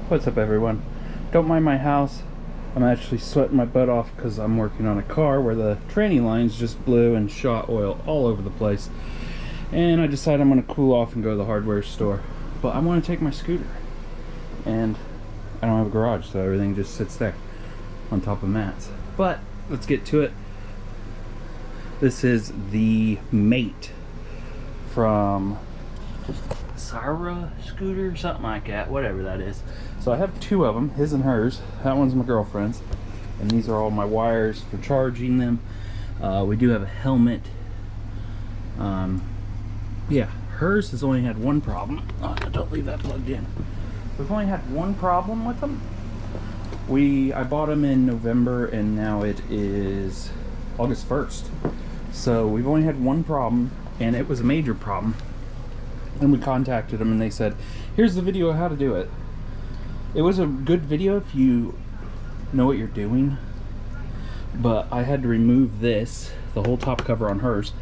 What's up, everyone? Don't mind my house. I'm actually sweating my butt off because I'm working on a car where the tranny lines just blew and shot oil all over the place. And I decided I'm going to cool off and go to the hardware store. But I want to take my scooter. And I don't have a garage, so everything just sits there on top of mats. But let's get to it. This is the Mate from Circooter, something like that, whatever that is. So I have two of them, his and hers. That one's my girlfriend's, and these are all my wires for charging them. We do have a helmet. Yeah, hers has only had one problem. Don't leave that plugged in. We've only had one problem with them. I bought them in November, and now it is August 1st. So we've only had one problem, and it was a major problem. And we contacted them, and they said, here's the video of how to do it. It was a good video if you know what you're doing, but I had to remove this, the whole top cover on hers.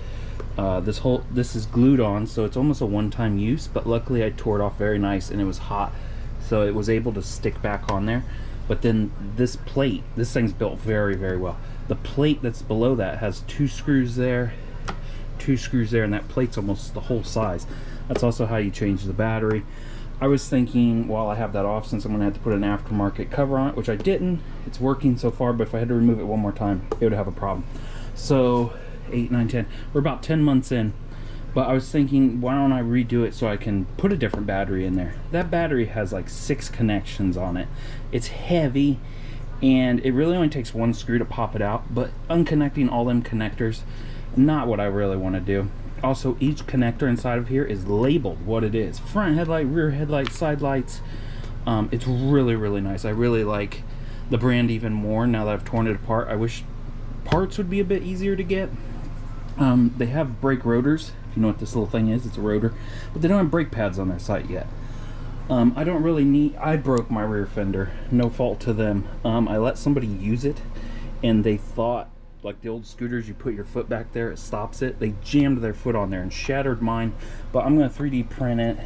This is glued on, so it's almost a one-time use, but luckily I tore it off very nice, and it was hot, so it was able to stick back on there. But then this plate, this thing's built very, very well. The plate that's below that has two screws there, and that plate's almost the whole size. That's also how you change the battery. I was thinking, while I have that off, since I'm going to have to put an aftermarket cover on it, which I didn't. It's working so far, but if I had to remove it one more time, it would have a problem. So 8, 9, 10, we're about 10 months in, but I was thinking, why don't I redo it so I can put a different battery in there. That battery has like 6 connections on it. It's heavy, and it really only takes one screw to pop it out, but unconnecting all them connectors, not what I really want to do. Also, each connector inside of here is labeled what it is. Front headlight, rear headlight, side lights. It's really, really nice. I really like the brand even more now that I've torn it apart. I wish parts would be a bit easier to get. They have brake rotors. If you know what this little thing is, it's a rotor. But they don't have brake pads on their site yet. I don't really need... I broke my rear fender. No fault to them. I let somebody use it, and they thought, like the old scooters, you put your foot back there, it stops it. They jammed their foot on there and shattered mine. But I'm going to 3D print it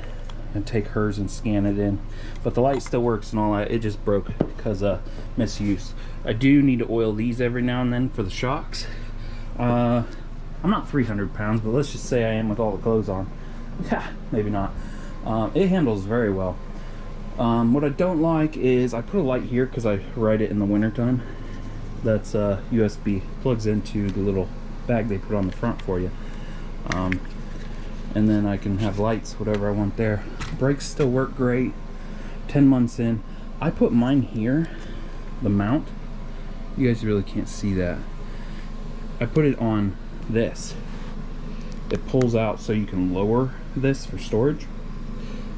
and take hers and scan it in. But the light still works and all that. It just broke because of misuse. I do need to oil these every now and then for the shocks. I'm not 300 pounds, but let's just say I am with all the clothes on. Yeah, maybe not. It handles very well. What I don't like is I put a light here because I ride it in the wintertime. That's USB, plugs into the little bag they put on the front for you, and then I can have lights, whatever I want there. Brakes still work great. 10 months in. I put mine here, the mount. You guys really can't see that. I put it on this. It pulls out so you can lower this for storage.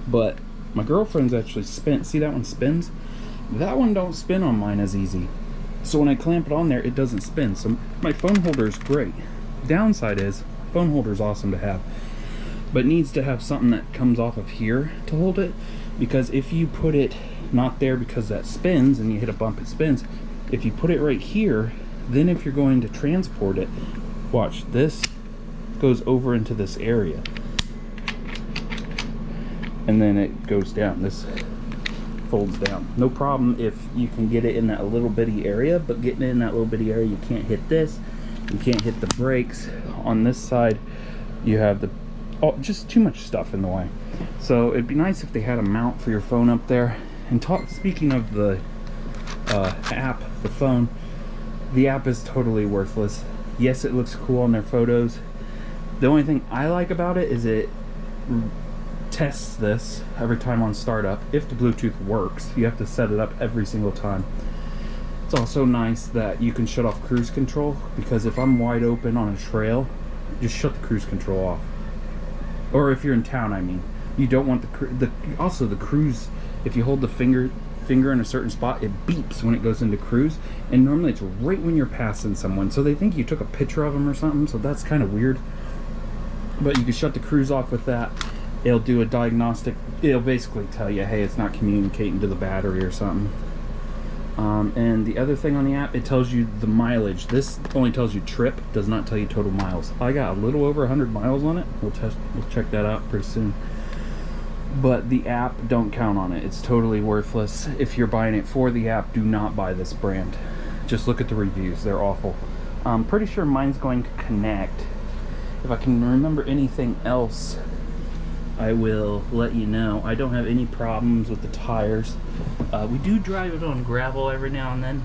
But my girlfriend's actually spin. See, that one spins? That one don't spin on mine as easy. So when I clamp it on there, it doesn't spin. So my phone holder is great. Downside is, phone holder is awesome to have, but it needs to have something that comes off of here to hold it, because if you put it not there because that spins and you hit a bump, it spins. If you put it right here, then if you're going to transport it, watch, this goes over into this area. And then it goes down. This folds down. No problem if you can get it in that little bitty area, but getting it in that little bitty area, you can't hit this, you can't hit the brakes. On this side you have the just too much stuff in the way. So it'd be nice if they had a mount for your phone up there. And speaking of the app, the phone, the app is totally worthless. Yes, it looks cool on their photos. The only thing I like about it is it tests this every time on startup. If the Bluetooth works, you have to set it up every single time. It's also nice that you can shut off cruise control, because if I'm wide open on a trail, just shut the cruise control off. Or if you're in town, I mean, you don't want also the cruise. If you hold the finger in a certain spot, it beeps when it goes into cruise, and normally it's right when you're passing someone, so they think you took a picture of them or something. So that's kind of weird. But you can shut the cruise off with that. It'll do a diagnostic. It'll basically tell you, hey, it's not communicating to the battery or something. And the other thing on the app, it tells you the mileage. This only tells you trip, does not tell you total miles. I got a little over 100 miles on it. We'll check that out pretty soon. But the app, don't count on it. It's totally worthless. If you're buying it for the app, do not buy this brand. Just look at the reviews. They're awful. I'm pretty sure mine's going to connect. If I can remember anything else, I will let you know. I don't have any problems with the tires. We do drive it on gravel every now and then,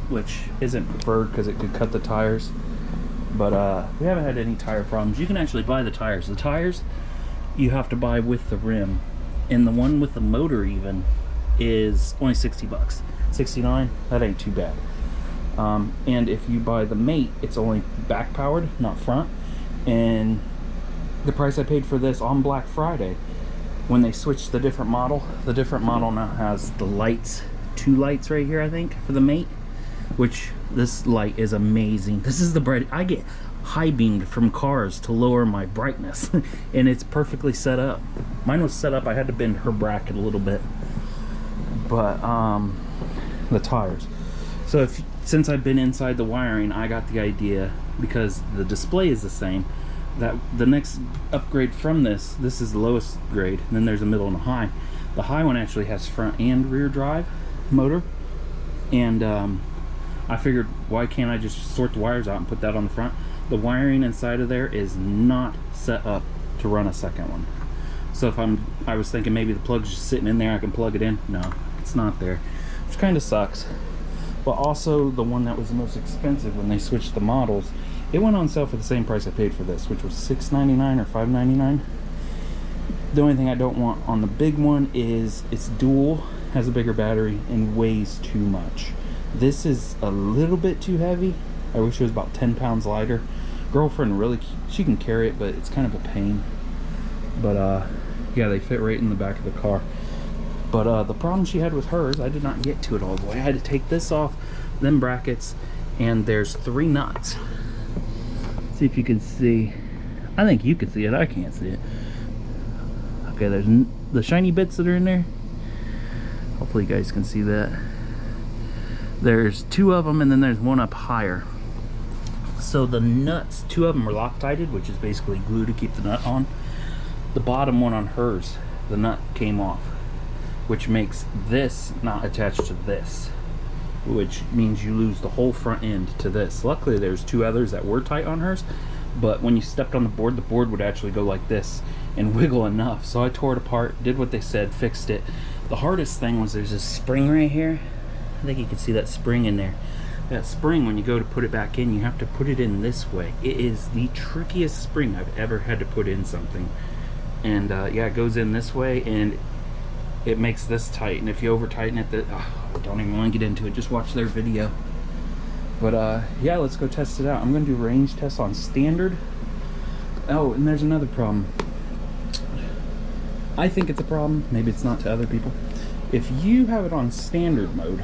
which isn't preferred because it could cut the tires. But we haven't had any tire problems. You can actually buy the tires. The tires you have to buy with the rim, and the one with the motor even is only 60 bucks. 69, that ain't too bad. And if you buy the Mate, it's only back powered, not front. And the price I paid for this on Black Friday, when they switched the different model now has the lights, 2 lights right here, I think, for the Mate, which this light is amazing. This is the bright. I get high beamed from cars to lower my brightness and it's perfectly set up. Mine was set up, I had to bend her bracket a little bit. But the tires, so since I've been inside the wiring, I got the idea, because the display is the same, that the next upgrade from this is the lowest grade, and then there's a middle and a high. The high one actually has front and rear drive motor, and I figured, why can't I just sort the wires out and put that on the front? The wiring inside of there is not set up to run a second one. So if I was thinking maybe the plug's just sitting in there, I can plug it in. No, it's not there, which kind of sucks. But also the one that was the most expensive when they switched the models, it went on sale for the same price I paid for this, which was $6.99 or $5.99. The only thing I don't want on the big one is it's dual, has a bigger battery, and weighs too much. This is a little bit too heavy. I wish it was about 10 pounds lighter. Girlfriend really, she can carry it, but it's kind of a pain. But yeah, they fit right in the back of the car. But the problem she had with hers, I did not get to it all the way. I had to take this off, them brackets, and there's 3 nuts. See if you can see. I think you can see it, I can't see it. Okay, there's the shiny bits that are in there. Hopefully you guys can see that. There's 2 of them, and then there's one up higher. So the nuts, 2 of them are Loctited, which is basically glue to keep the nut on. The bottom one on hers, the nut came off, which makes this not attached to this, which means you lose the whole front end to this. Luckily there's 2 others that were tight on hers, but when you stepped on the board would actually go like this and wiggle enough. So I tore it apart, did what they said, fixed it. The hardest thing was there's this spring right here. I think you can see that spring in there. That spring, when you go to put it back in, you have to put it in this way. It is the trickiest spring I've ever had to put in something. And yeah, it goes in this way and it makes this tight. And if you over tighten it, I don't even want to get into it, just watch their video. But yeah, let's go test it out. I'm going to do range tests on standard. Oh, and there's another problem. I think it's a problem, maybe it's not to other people. If you have it on standard mode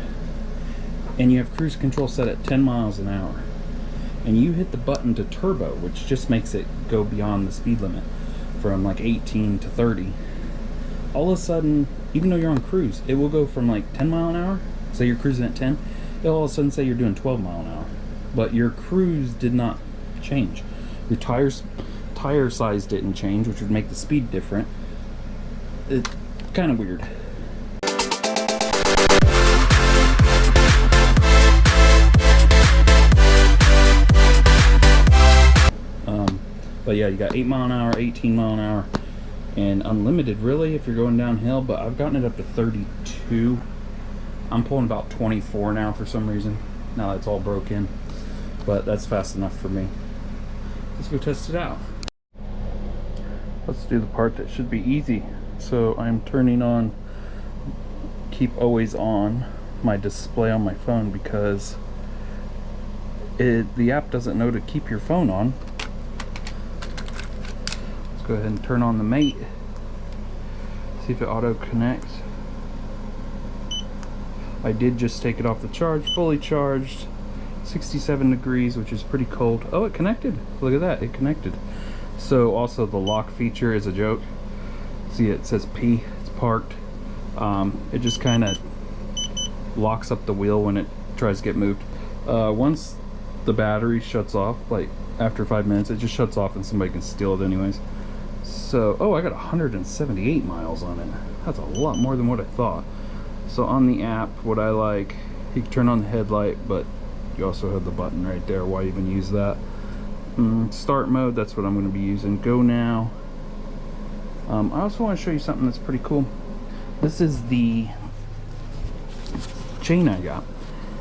and you have cruise control set at 10 miles an hour and you hit the button to turbo, which just makes it go beyond the speed limit from like 18 to 30, all of a sudden, even though you're on cruise, it will go from like 10 mile an hour, say you're cruising at 10, it'll all of a sudden say you're doing 12 mile an hour, but your cruise did not change. Your tire size didn't change, which would make the speed different. It's kind of weird. But yeah, you got 8 mile an hour, 18 mile an hour, and unlimited really if you're going downhill, but I've gotten it up to 32. I'm pulling about 24 now for some reason. Now it's all broken, but that's fast enough for me. Let's go test it out. Let's do the part that should be easy. So I'm turning on keep always on my display on my phone because the app doesn't know to keep your phone on. Let's go ahead and turn on the Mate, see if it auto connects. I did just take it off the charge, fully charged, 67 degrees, which is pretty cold. Oh, it connected. Look at that, it connected. So also the lock feature is a joke. See, it says P, it's parked. It just kind of locks up the wheel when it tries to get moved. Once the battery shuts off, like after 5 minutes, it just shuts off and somebody can steal it anyways. So, oh, I got 178 miles on it. That's a lot more than what I thought. So on the app, what I like, you can turn on the headlight, but you also have the button right there. Why even use that? Start mode, that's what I'm going to be using. Go now. I also want to show you something that's pretty cool. This is the chain I got.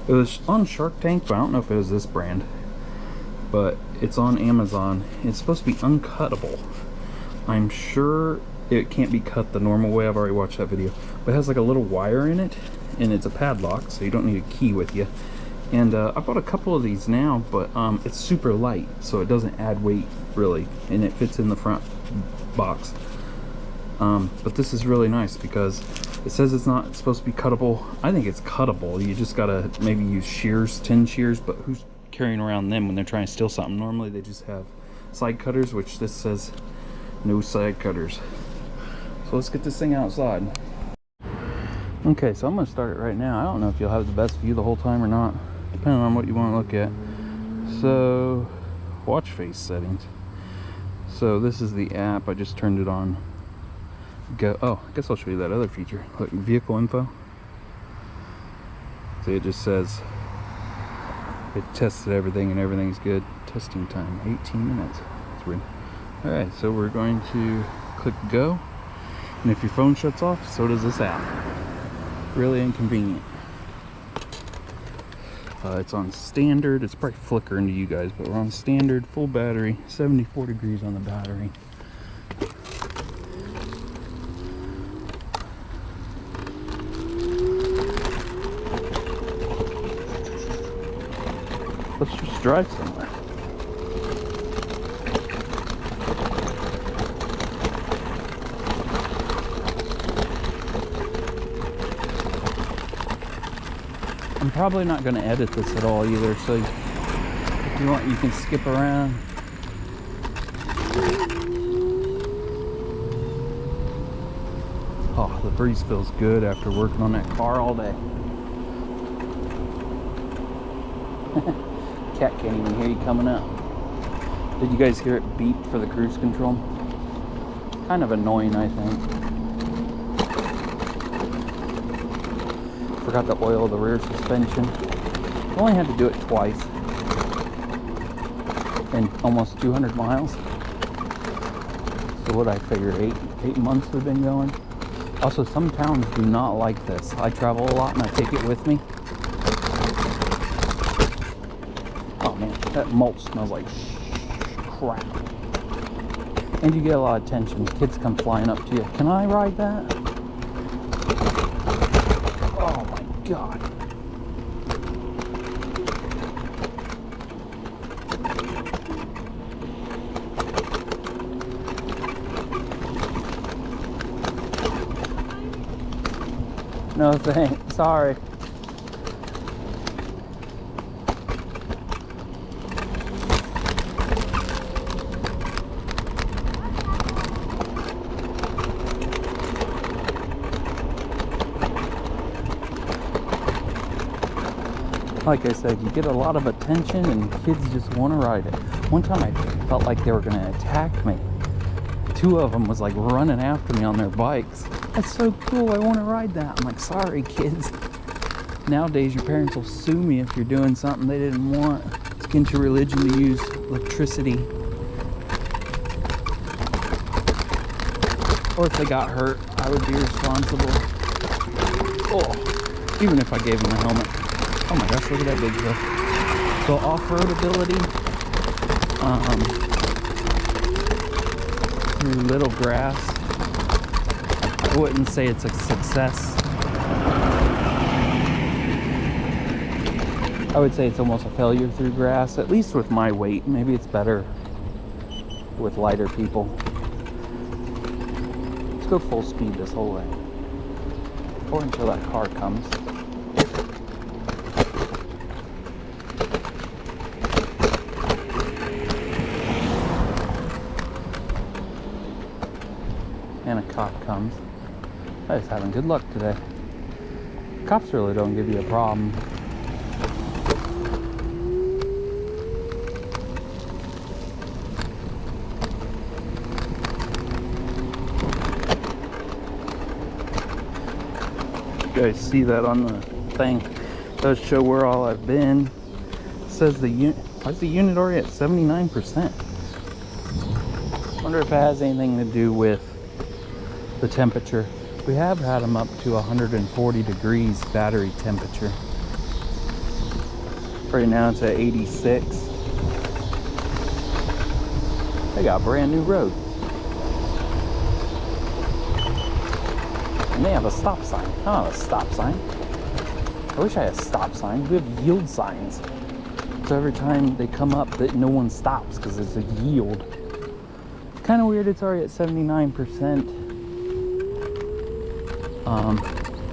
It was on Shark Tank, but I don't know if it was this brand. But it's on Amazon. It's supposed to be uncuttable. I'm sure it can't be cut the normal way. I've already watched that video. But it has like a little wire in it, and it's a padlock, so you don't need a key with you. And I bought a couple of these now, but it's super light, so it doesn't add weight really, and it fits in the front box. But this is really nice because it says it's not supposed to be cuttable. I think it's cuttable. You just gotta maybe use shears, tin shears, but who's carrying around them when they're trying to steal something? Normally they just have side cutters, which this says no side cutters. So let's get this thing outside. Okay, so I'm gonna start it right now. I don't know if you'll have the best view the whole time or not, depending on what you want to look at. So, watch face settings. So this is the app. I just turned it on. Go. Oh, I guess I'll show you that other feature. Look, vehicle info. See, it just says it tested everything and everything's good. Testing time 18 minutes. That's weird. All right, so we're going to click go, and if your phone shuts off, so does this app. Really inconvenient. It's on standard. It's probably flickering to you guys, but we're on standard, full battery, 74 degrees on the battery. Let's just drive somewhere. I'm probably not going to edit this at all either, so if you want, you can skip around. Oh, the breeze feels good after working on that car all day. Cat can't even hear you coming up. Did you guys hear it beep for the cruise control? Kind of annoying, I think. Forgot to oil the rear suspension. Only had to do it twice in almost 200 miles. So what I figure, eight months we've been going. Also, some towns do not like this. I travel a lot and I take it with me. Oh man, that mulch smells like crap. And you get a lot of attention. Kids come flying up to you. Can I ride that? God. No thanks. Sorry. Like I said, you get a lot of attention and kids just want to ride it. One time I felt like they were going to attack me. Two of them was like running after me on their bikes. That's so cool, I want to ride that. I'm like, sorry kids. Nowadays your parents will sue me if you're doing something they didn't want. It's against your religion to use electricity. Or if they got hurt, I would be responsible. Oh, even if I gave them a helmet. Oh my gosh, look at that big hill. So off-road ability, through little grass. I wouldn't say it's a success. I would say it's almost a failure through grass, at least with my weight. Maybe it's better with lighter people. Let's go full speed this whole way. Or until that car comes. And a cop comes. I was having good luck today. Cops really don't give you a problem. guys see that on the thing. It does show where all I've been. It says the unit. Why is the unit already at 79%? Wonder if it has anything to do with the temperature. We have had them up to 140 degrees battery temperature. Right now it's at 86. They got a brand new road. And they have a stop sign. I don't have a stop sign. I wish I had a stop sign. We have yield signs. So every time they come up, that no one stops because it's a yield. Kind of weird. It's already at 79%.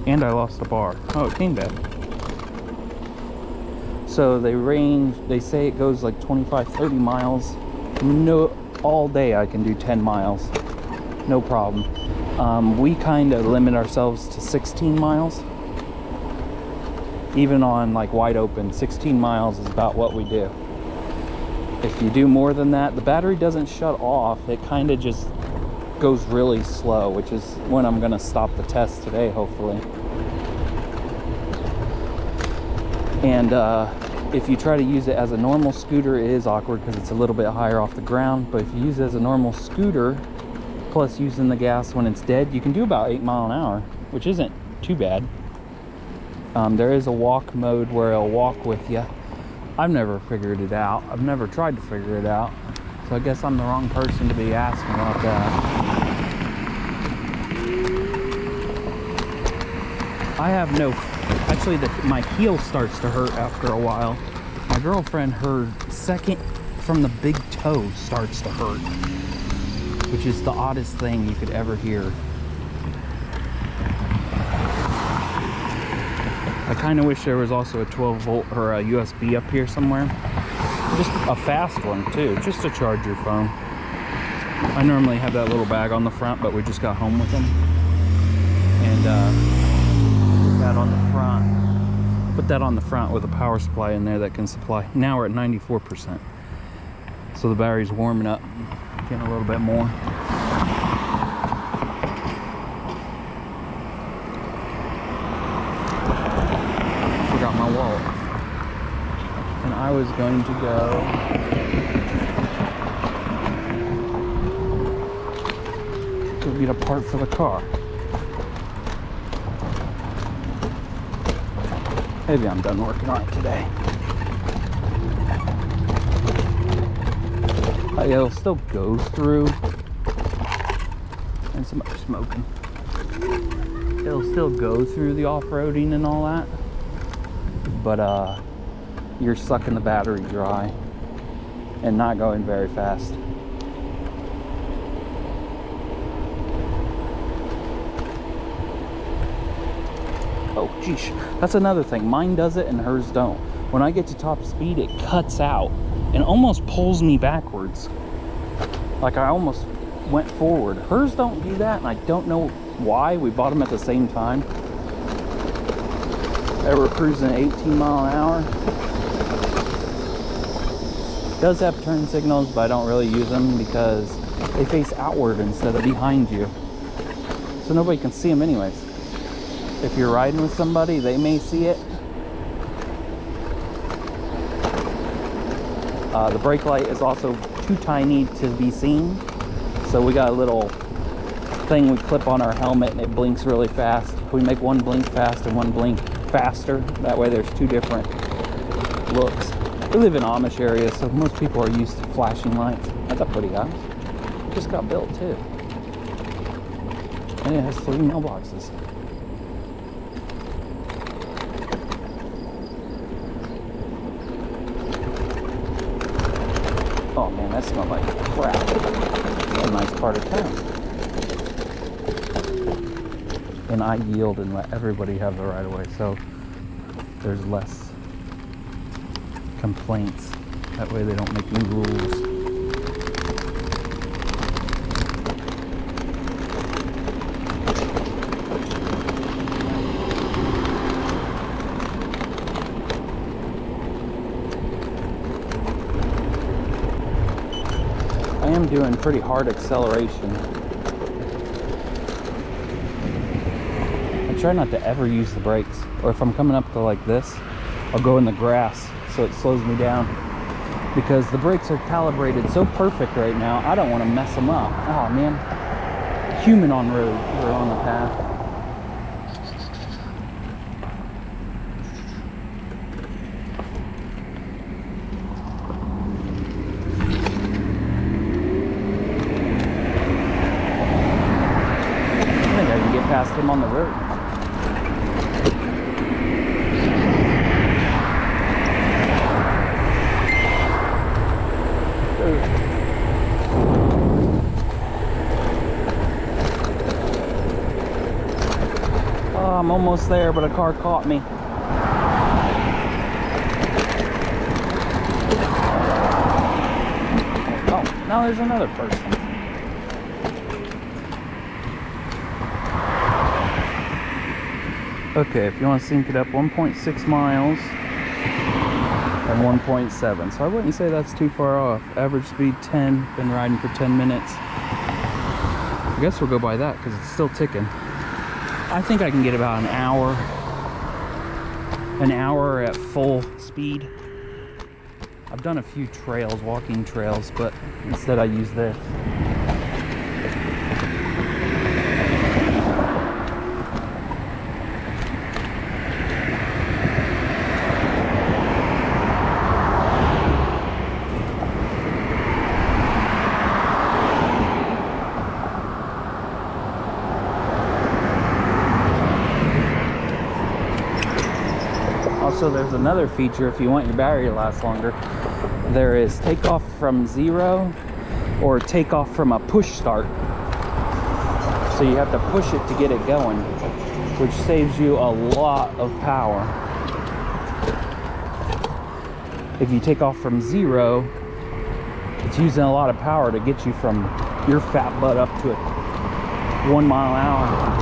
And I lost a bar. Oh, it came back. So they say it goes like 25, 30 miles. No, all day I can do 10 miles. No problem. We kind of limit ourselves to 16 miles. Even on like wide open, 16 miles is about what we do. If you do more than that, the battery doesn't shut off. It kind of just goes really slow, which is when I'm gonna stop the test today, hopefully. And if you try to use it as a normal scooter, it is awkward because it's a little bit higher off the ground. But if you use it as a normal scooter, plus using the gas when it's dead, you can do about 8 miles an hour, which isn't too bad. There is a walk mode where it'll walk with you. I've never figured it out. I've never tried to figure it out. So I guess I'm the wrong person to be asking about that. I have no... Actually, my heel starts to hurt after a while. My girlfriend, her second from the big toe starts to hurt, which is the oddest thing you could ever hear. I kind of wish there was also a 12 volt or a USB up here somewhere. Just a fast one too, just to charge your phone. I normally have that little bag on the front, but we just got home with them. And that on the front. Put that on the front with a power supply in there that can supply. Now we're at 94%. So the battery's warming up, getting a little bit more. Forgot my wallet. And I was going to go get a part for the car. Maybe I'm done working on it today. It'll still go through. And somebody's smoking. It'll still go through the off-roading and all that. But you're sucking the battery dry and not going very fast. Oh, geez, that's another thing. Mine does it and hers don't. When I get to top speed, it cuts out and almost pulls me backwards. Like I almost went forward. Hers don't do that, and I don't know why. We bought them at the same time. They were cruising at 18 miles an hour. It does have turn signals, but I don't really use them because they face outward instead of behind you. So nobody can see them anyways. If you're riding with somebody, they may see it. The brake light is also too tiny to be seen. So we got a little thing we clip on our helmet and it blinks really fast. We make one blink fast and one blink faster. That way there's two different looks. We live in Amish areas, so most people are used to flashing lights. That's a pretty house. Just got built too. And it has 3 mailboxes. Oh man, that smelled like crap. It's a nice part of town. And I yield and let everybody have the right of way, so there's less complaints. That way they don't make new rules. I am doing pretty hard acceleration. I try not to ever use the brakes, or if I'm coming up to like this, I'll go in the grass so it slows me down, because the brakes are calibrated so perfect right now. I don't want to mess them up. Oh man, human on road or on the path. I think I can get past him on the road. Oh, I'm almost there, but a car caught me. Oh, now there's another person. Okay, if you want to sync it up, 1.6 miles and 1.7. So I wouldn't say that's too far off. Average speed 10, been riding for 10 minutes. I guess we'll go by that because it's still ticking. I think I can get about an hour at full speed. I've done a few trails, walking trails, but instead I use this. Also, there's another feature if you want your battery to last longer. There is takeoff from 0 or takeoff from a push start. So you have to push it to get it going, which saves you a lot of power. If you take off from 0, it's using a lot of power to get you from your fat butt up to 1 mile an hour.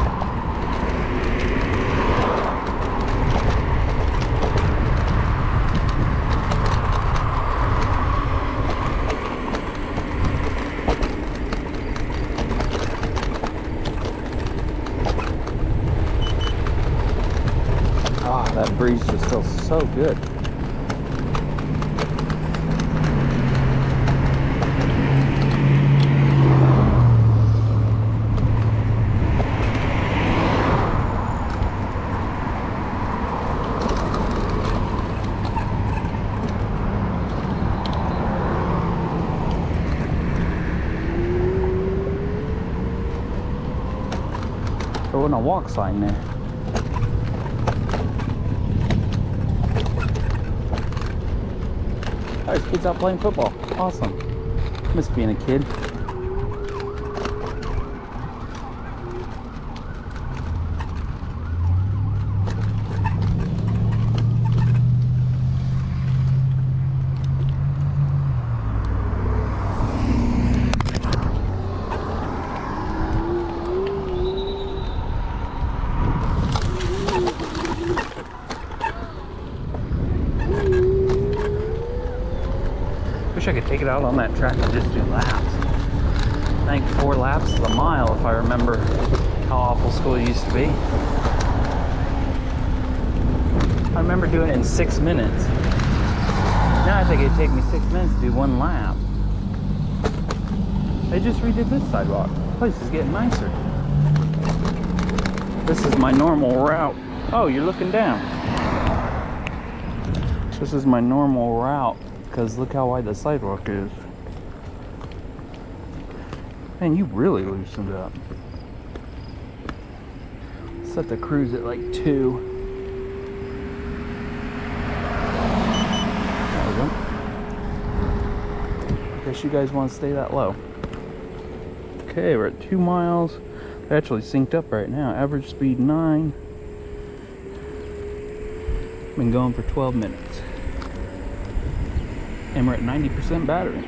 That breeze just feels so good. There wasn't a walk sign there. There's kids out playing football. Awesome. Miss being a kid. Wish I could take it out on that track and just do laps. I think 4 laps is a mile if I remember how awful school used to be. I remember doing it in 6 minutes. Now I think it'd take me 6 minutes to do 1 lap. They just redid this sidewalk. The place is getting nicer. This is my normal route. Oh, you're looking down. This is my normal route. Because look how wide the sidewalk is. Man, you really loosened up. Set the cruise at like 2. There we go. Guess you guys want to stay that low. Okay, we're at 2 miles. They're actually synced up right now. Average speed 9. Been going for 12 minutes. And we're at 90% battery.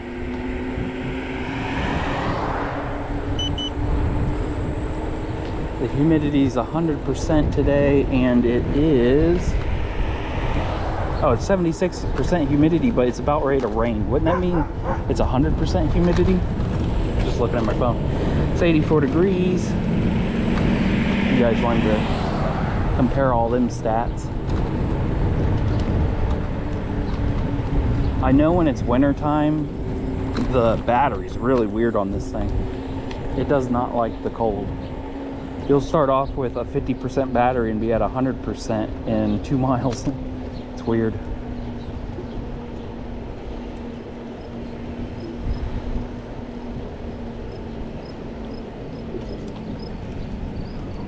The humidity is 100% today, and it is, oh, it's 76% humidity, but it's about ready to rain. Wouldn't that mean it's 100% humidity? Just looking at my phone. It's 84 degrees. You guys wanted to compare all them stats. I know when it's winter time, the battery's really weird on this thing. It does not like the cold. You'll start off with a 50% battery and be at 100% in 2 miles. It's weird.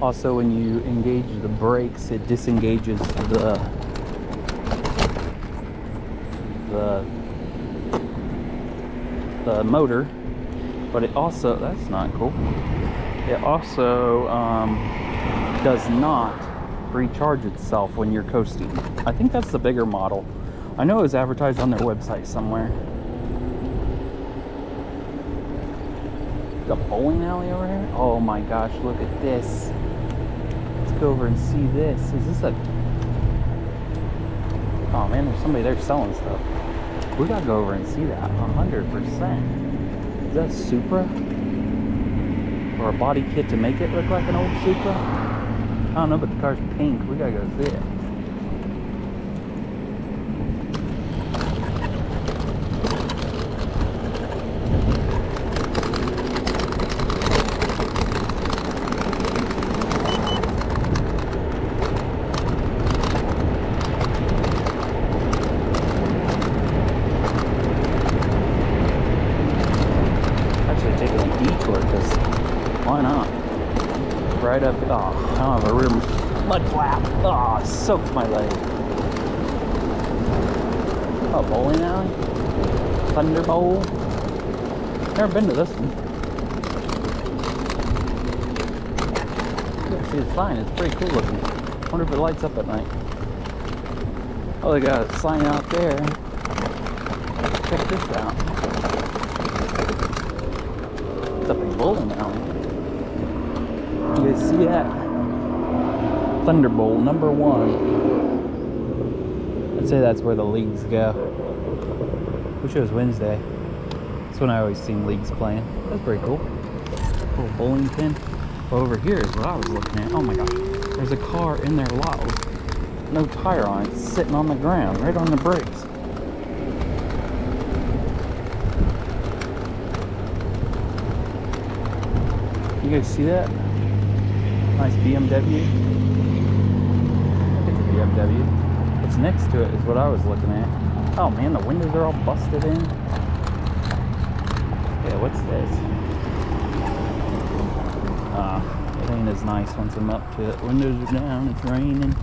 Also, when you engage the brakes, it disengages the motor, but it also, that's not cool. It also does not recharge itself when you're coasting. I think that's the bigger model. I know it was advertised on their website somewhere. The bowling alley over here? Oh my gosh, look at this. Let's go over and see this. Is this a... Oh man, there's somebody there selling stuff. We gotta go over and see that, 100%. Is that Supra? Or a body kit to make it look like an old Supra? I don't know, but the car's pink. We gotta go see it. Why not? Right up, oh, I don't have a rear mud flap. Oh, soaked my leg. Oh, bowling alley? Thunder Bowl? Never been to this one. You can see the sign, it's pretty cool looking. Wonder if it lights up at night. Oh, they got a sign out there. Check this out. It's up in bowling alley. You guys see that? Thunderbolt number 1. I'd say that's where the leagues go. Wish it was Wednesday. That's when I always seen leagues playing. That's pretty cool. Little bowling pin. Well, over here is what I was looking at. Oh my gosh. There's a car in their lot with no tire on it. It's sitting on the ground, right on the brakes. You guys see that? Nice BMW. It's a BMW. What's next to it is what I was looking at. Oh man, the windows are all busted in. Yeah, what's this? It ain't as nice once I'm up to it. Windows are down, it's raining.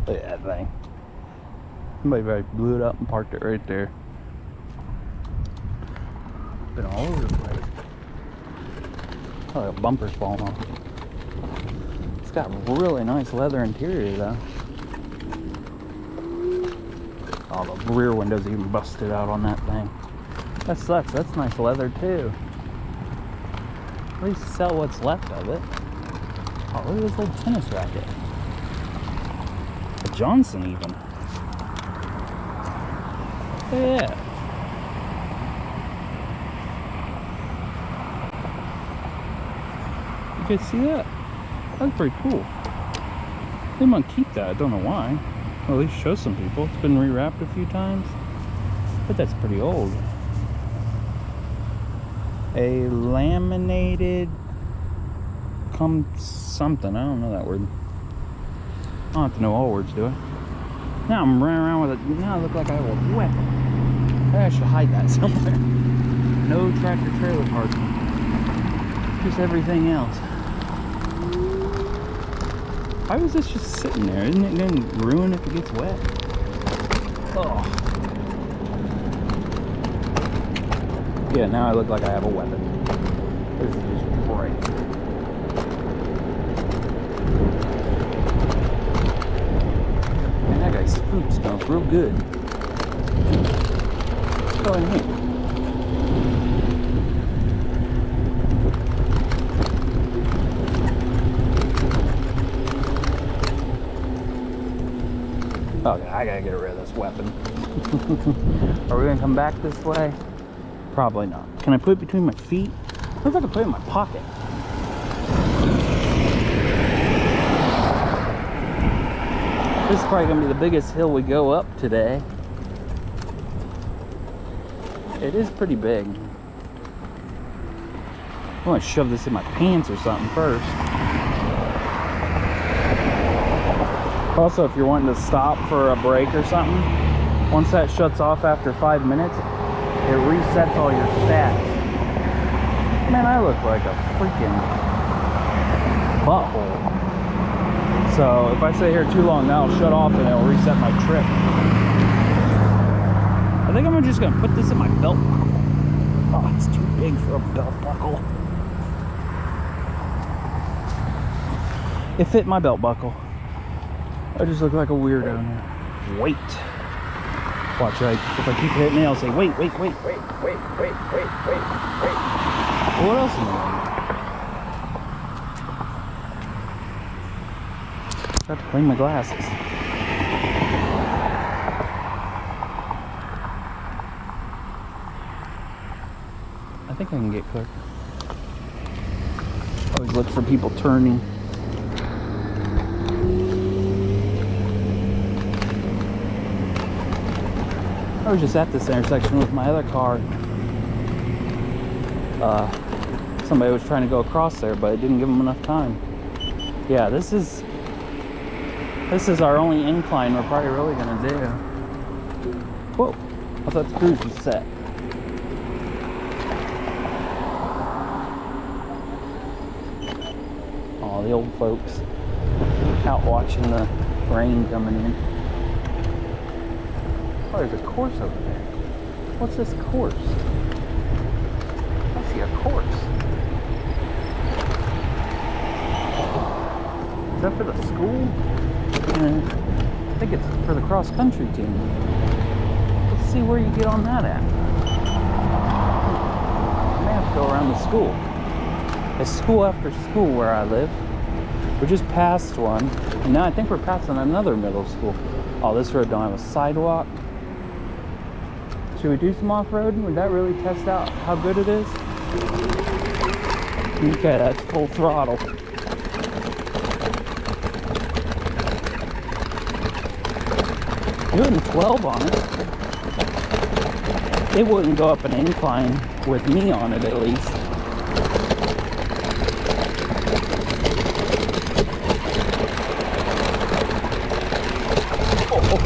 Look at that thing. Somebody probably blew it up and parked it right there. Been all over the place. Oh, the bumper's falling off. It's got really nice leather interior though. Oh, the rear window's even busted out on that thing. That sucks. That's nice leather too. At least sell what's left of it. Oh, look at this old tennis racket. A Johnson even. Look at that. You guys see that? That's pretty cool. They might keep that. I don't know why. Well, at least show some people. It's been rewrapped a few times. But that's pretty old. A laminated something. I don't know that word. I don't have to know all words, do I? Now I'm running around with it. Now I look like I have a weapon. Maybe I should hide that somewhere. No tractor trailer parking. Just everything else. Why was this just sitting there? Isn't it going to ruin if it gets wet? Oh. Yeah, now I look like I have a weapon. This is just great. Man, that guy's food smells real good. Let's go in here. Okay, I gotta get rid of this weapon. Are we gonna come back this way? Probably not. Can I put it between my feet? if I could put it in my pocket. This is probably gonna be the biggest hill we go up today. It is pretty big. I want to shove this in my pants or something first. Also, if you're wanting to stop for a break or something, once that shuts off after 5 minutes, it resets all your stats. Man, I look like a freaking butthole. So if I stay here too long, now it'll shut off and it'll reset my trip. I think I'm just gonna put this in my belt buckle. Oh, it's too big for a belt buckle. It fit my belt buckle. I just look like a weirdo now. Wait. Watch, if I keep hitting it, I'll say, wait. What else am I doing? I have to clean my glasses. I think I can get clear. Always look for people turning. I was just at this intersection with my other car. Somebody was trying to go across there, but it didn't give them enough time. Yeah, this is our only incline we're probably really gonna do. Whoa, I thought the cruise was set. Oh, the old folks out watching the rain coming in. Oh, there's a course over there. What's this course? I see a course. Is that for the school? I think it's for the cross-country team. Let's see where you get on that at. I may have to go around the school. It's school after school where I live. We just passed one. And now I think we're passing another middle school. Oh, this road don't have a sidewalk. Should we do some off-roading? Would that really test out how good it is? Okay, that's full throttle. Doing 12 on it. It wouldn't go up an incline with me on it, at least.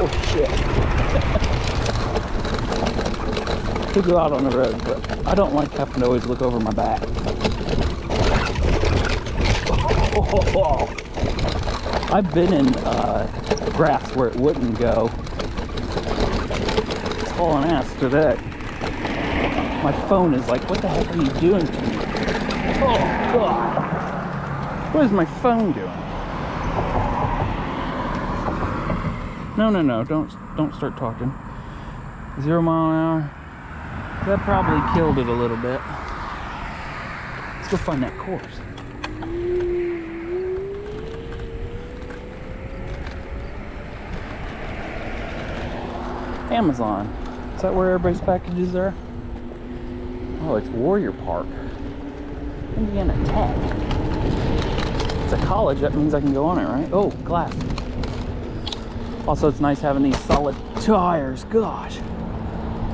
Oh shit. To go out on the road, but I don't like having to always look over my back. I've been in grass where it wouldn't go. It's hauling ass today. My phone is like, what the heck are you doing to me? Oh God! What is my phone doing? No, don't start talking. 0 mile an hour. That probably killed it a little bit. Let's go find that course. Amazon. Is that where everybody's packages are? Oh, it's Warrior Park. Indiana Tech. It's a college, that means I can go on it, right? Oh, glass. Also, it's nice having these solid tires. Gosh.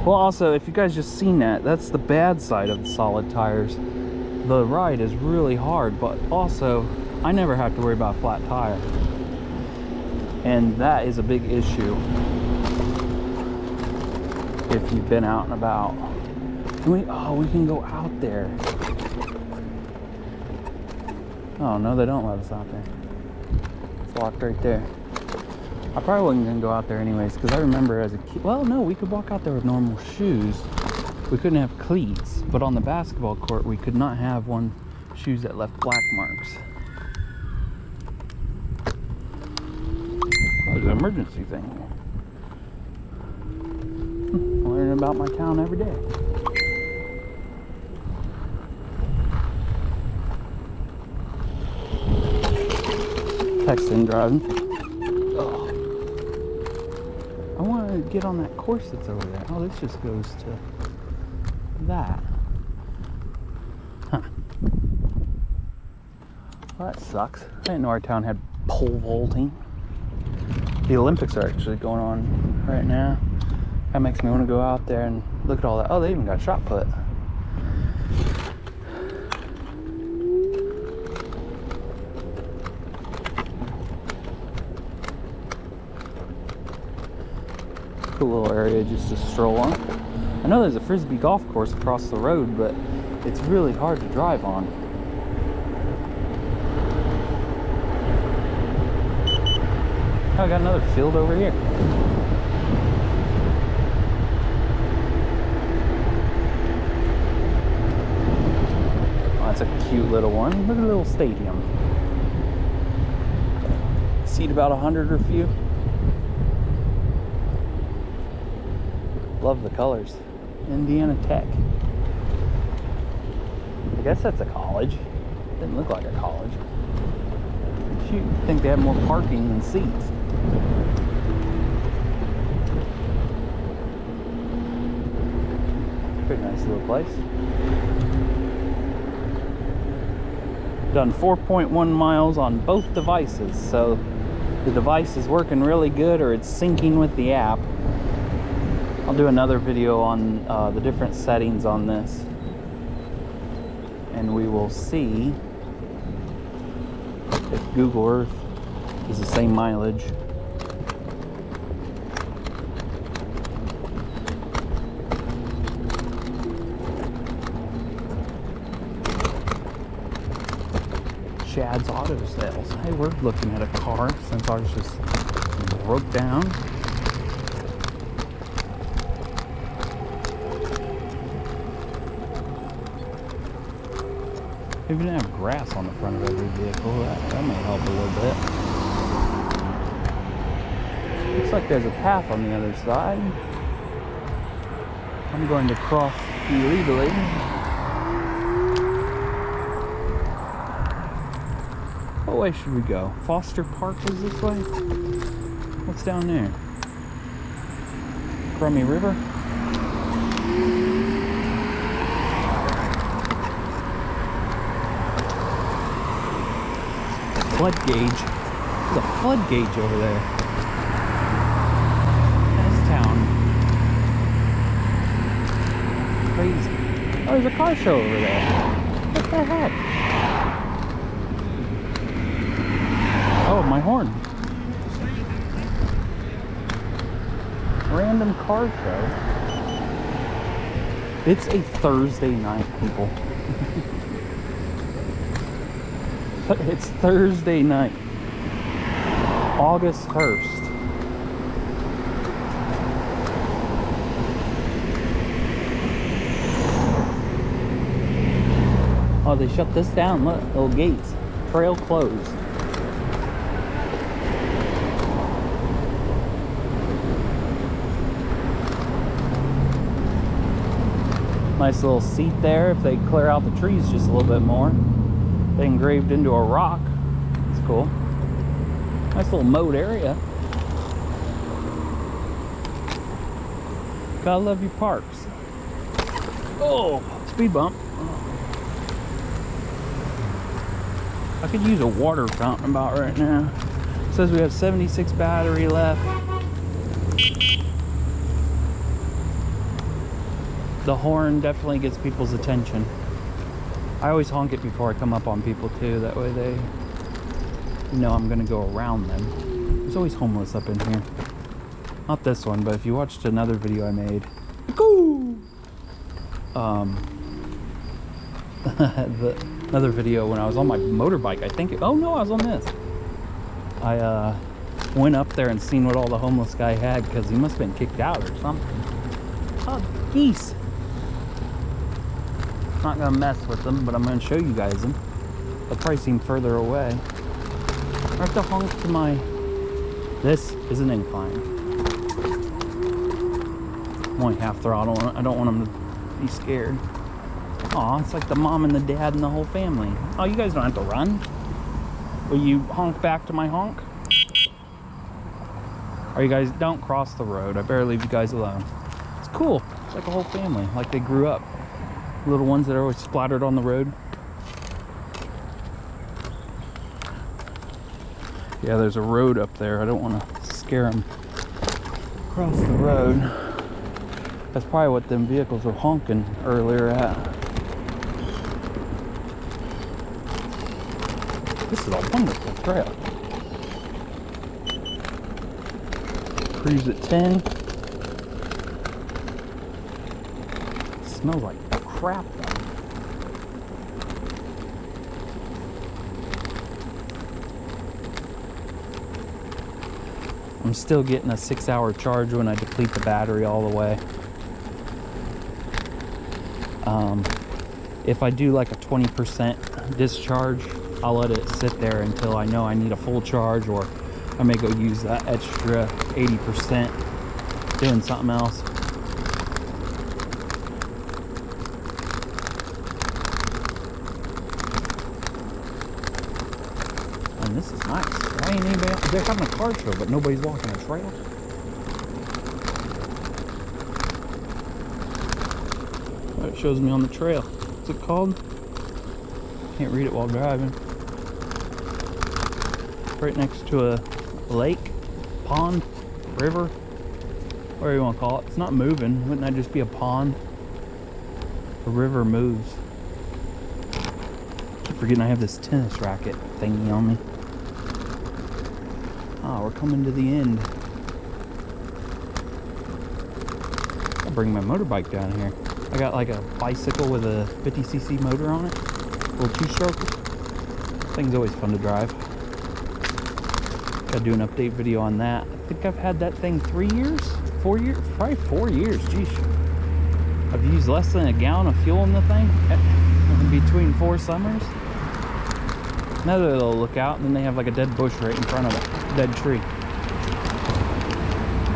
Well, also, if you guys just seen that, that's the bad side of the solid tires. The ride is really hard, but also, I never have to worry about a flat tire. And that is a big issue if you've been out and about. We can go out there. Oh, no, they don't let us out there. It's locked right there. I probably wasn't going to go out there anyways, because I remember as a kid, well, no, we could walk out there with normal shoes. We couldn't have cleats, but on the basketball court, we could not have shoes that left black marks. Oh, there's an emergency thing here. Learning about my town every day. Texting, driving. Oh. I want to get on that course that's over there. Oh, this just goes to that. Huh. Well, that sucks. I didn't know our town had pole vaulting. The Olympics are actually going on right now. That makes me want to go out there and look at all that. Oh, they even got shot put. Cool little area just to stroll on. I know there's a frisbee golf course across the road, but it's really hard to drive on. Oh, I got another field over here. Oh, that's a cute little one. Look at the little stadium. Seat about 100 or few. Love the colors. Indiana Tech. I guess that's a college. Didn't look like a college. You'd think they have more parking than seats. Pretty nice little place. Done 4.1 miles on both devices, so the device is working really good or it's syncing with the app. I'll do another video on the different settings on this, and we will see if Google Earth is the same mileage. Chad's Auto Sales. Hey, we're looking at a car since ours just broke down. We even have grass on the front of every vehicle. That may help a little bit. Looks like there's a path on the other side. I'm going to cross illegally. What way should we go? Foster Park is this way? What's down there? Crummy River? Flood gauge. There's a flood gauge over there. Nice town. Crazy. Oh, there's a car show over there. What the heck? Oh, my horn. Random car show. It's a Thursday night, people. It's Thursday night, August 1st. Oh, they shut this down. Look, little gates. Trail closed. Nice little seat there if they clear out the trees just a little bit more. They engraved into a rock. It's cool. Nice little moat area. Gotta love your parks. Oh, speed bump. I could use a water fountain about right now. It says we have 76 battery left. The horn definitely gets people's attention. I always honk it before I come up on people too, that way they know I'm gonna go around them. There's always homeless up in here. Not this one, but if you watched another video I made, another video when I was on my motorbike, I think, oh no, I was on this. I went up there and seen what all the homeless guy had, because he must have been kicked out or something. Oh, geese. Not gonna mess with them, but I'm gonna show you guys them. They'll probably seem further away. I have to honk to my... This is an incline. I'm only half throttle. I don't want them to be scared. Aw, it's like the mom and the dad and the whole family. Oh, you guys don't have to run. Will you honk back to my honk? Or you guys don't cross the road. I better leave you guys alone. It's cool. It's like a whole family, like they grew up. Little ones that are always splattered on the road. Yeah, there's a road up there. I don't want to scare them across the road. That's probably what them vehicles were honking earlier at. This is a wonderful trail. Cruise at 10. It smells like crap though. I'm still getting a 6-hour charge when I deplete the battery all the way. If I do like a 20% discharge, I'll let it sit there until I know I need a full charge, or I may go use that extra 80% doing something else. And this is nice. Why ain't anybody? They're having a car show, but nobody's walking a trail. Oh, it shows me on the trail. What's it called? Can't read it while driving. Right next to a lake, pond, river, whatever you want to call it. It's not moving. Wouldn't that just be a pond? The river moves. I keep forgetting I have this tennis racket thingy on me. Ah, we're coming to the end. I'll bring my motorbike down here. I got like a bicycle with a 50cc motor on it. Little two-stroker. Thing's always fun to drive. Gotta do an update video on that. I think I've had that thing 3 years? 4 years? Probably 4 years, geez. I've used less than a gallon of fuel in the thing in between 4 summers. Another little lookout, and then they have like a dead bush right in front of it. Dead tree.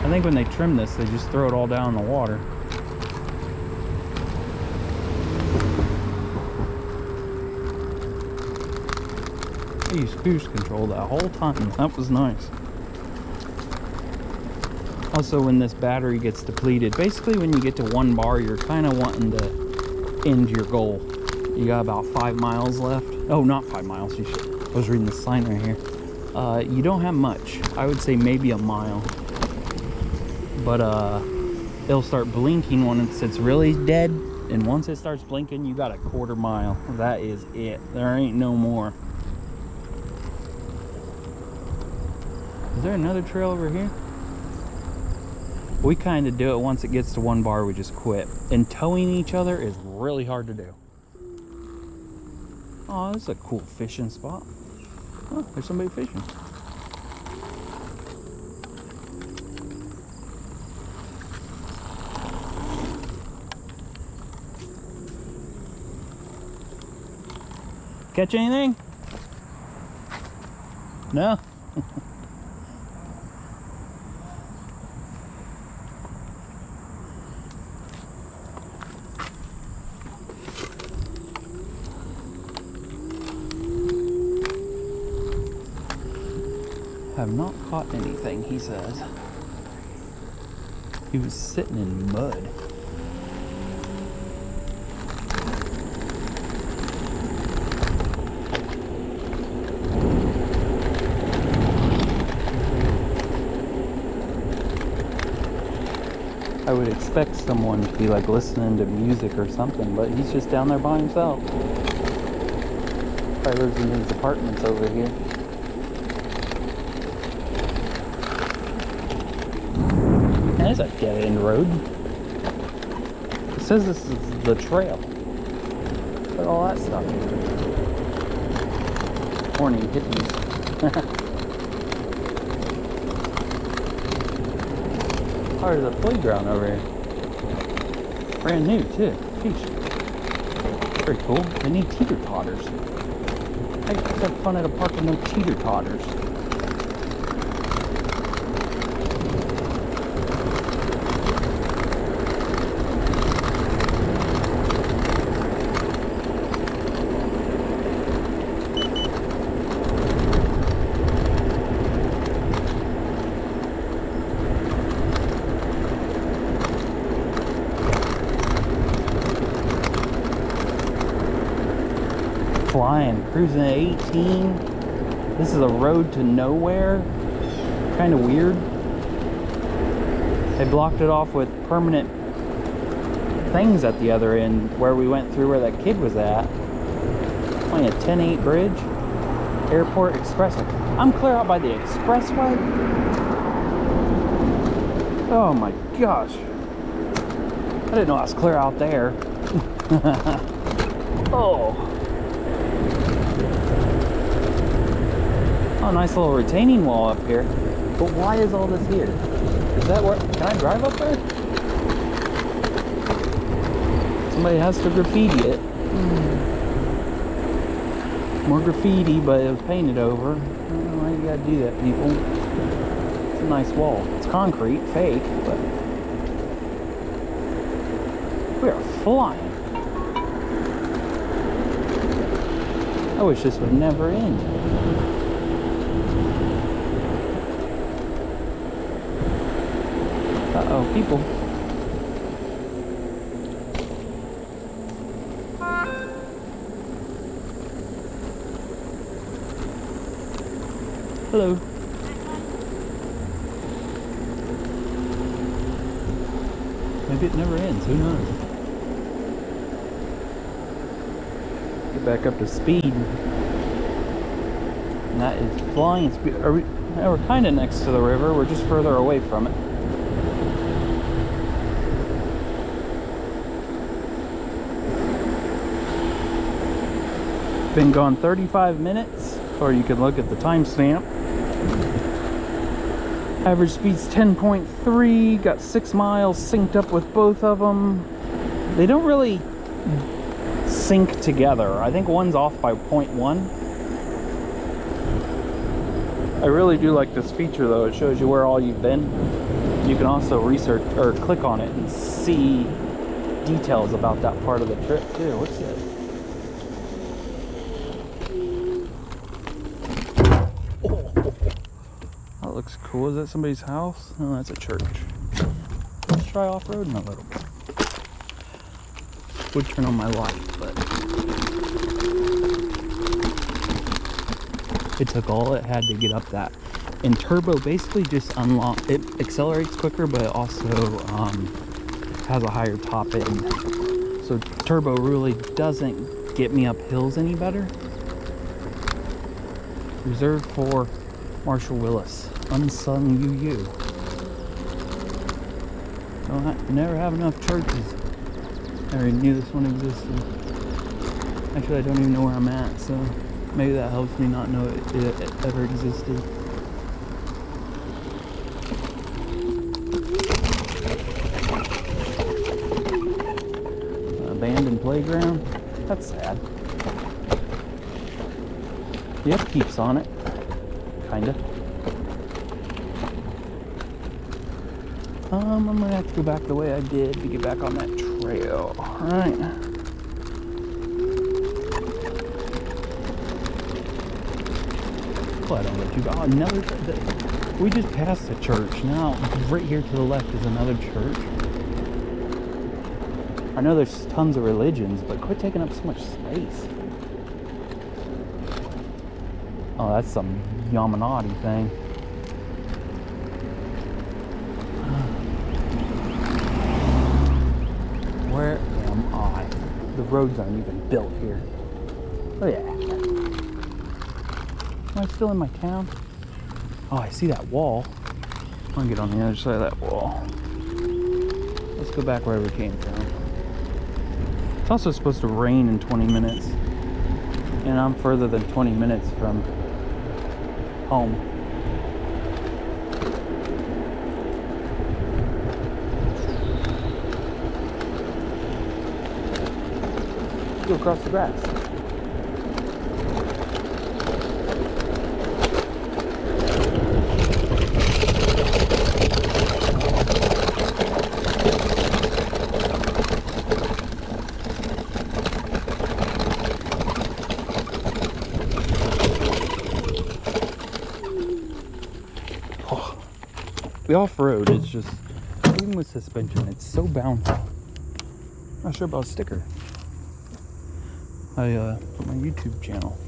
I think when they trim this, they just throw it all down in the water. I used cruise control that whole time. That was nice. Also, when this battery gets depleted, basically when you get to 1 bar, you're kind of wanting to end your goal. You got about 5 miles left. Oh, not 5 miles. I was reading the sign right here. You don't have much. I would say maybe a mile. But it'll start blinking once it's really dead. And once it starts blinking, you got a 1/4 mile. That is it. There ain't no more. Is there another trail over here? We kind of do it once it gets to 1 bar, we just quit. And towing each other is really hard to do. Oh, this is a cool fishing spot. Oh, there's somebody fishing. Catch anything? No? Have not caught anything, he says. He was sitting in mud. I would expect someone to be like listening to music or something, but he's just down there by himself. Probably lives in these apartments over here. There's a dead-end road. It says this is the trail. Look at all that stuff. Horny hippies. Oh, there's a playground over here. Brand new, too. Sheesh. Very cool. They need teeter-totters. I just have fun at a park with no teeter-totters. Flying, cruising at 18. This is a road to nowhere. Kind of weird. They blocked it off with permanent things at the other end where we went through where that kid was at. Only a 10-8 bridge. Airport Expressway. I'm clear out by the expressway. Oh my gosh. I didn't know I was clear out there. Oh. Oh, nice little retaining wall up here. But why is all this here? Is that where, can I drive up there? Somebody has to graffiti it. More graffiti, but it was painted over. I don't know why you gotta do that, people. It's a nice wall. It's concrete, fake, but we are flying. I wish this would never end. Uh-oh, people. Hello. Maybe it never ends, who knows? Get back up to speed. And that is flying speed. We're kind of next to the river, we're just further away from it. Been gone 35 minutes, or you can look at the timestamp. Average speed's 10.3, got 6 miles synced up with both of them. They don't really sync together. I think one's off by 0.1. I really do like this feature though. It shows you where all you've been. You can also research or click on it and see details about that part of the trip too. What's this? That looks cool. Is that somebody's house? No, that's a church. Let's try off-roading a little bit. Would turn on my light, but it took all it had to get up that. And turbo basically just it accelerates quicker, but it also has a higher top end. So turbo really doesn't get me up hills any better. Reserved for Marshall Willis, unsung UU. Never have enough churches. I already knew this one existed. Actually, I don't even know where I'm at, so maybe that helps me not know it ever existed. Abandoned playground. That's sad. The upkeep's on it. Kinda. I'm gonna have to go back the way I did to get back on that trail. Alright. Well, I don't know too bad. We just passed the church. Now, right here to the left is another church. I know there's tons of religions, but quit taking up so much space. Oh, that's some Yamanati thing. Where am I? The roads aren't even built here. Oh yeah. Am I still in my town? Oh, I see that wall. I'm gonna get on the other side of that wall. Let's go back wherever we came from. It's also supposed to rain in 20 minutes. And I'm further than 20 minutes from home. Go across the grass. The off-road is just, even with suspension, it's so bouncy. Not sure about a sticker. I put my YouTube channel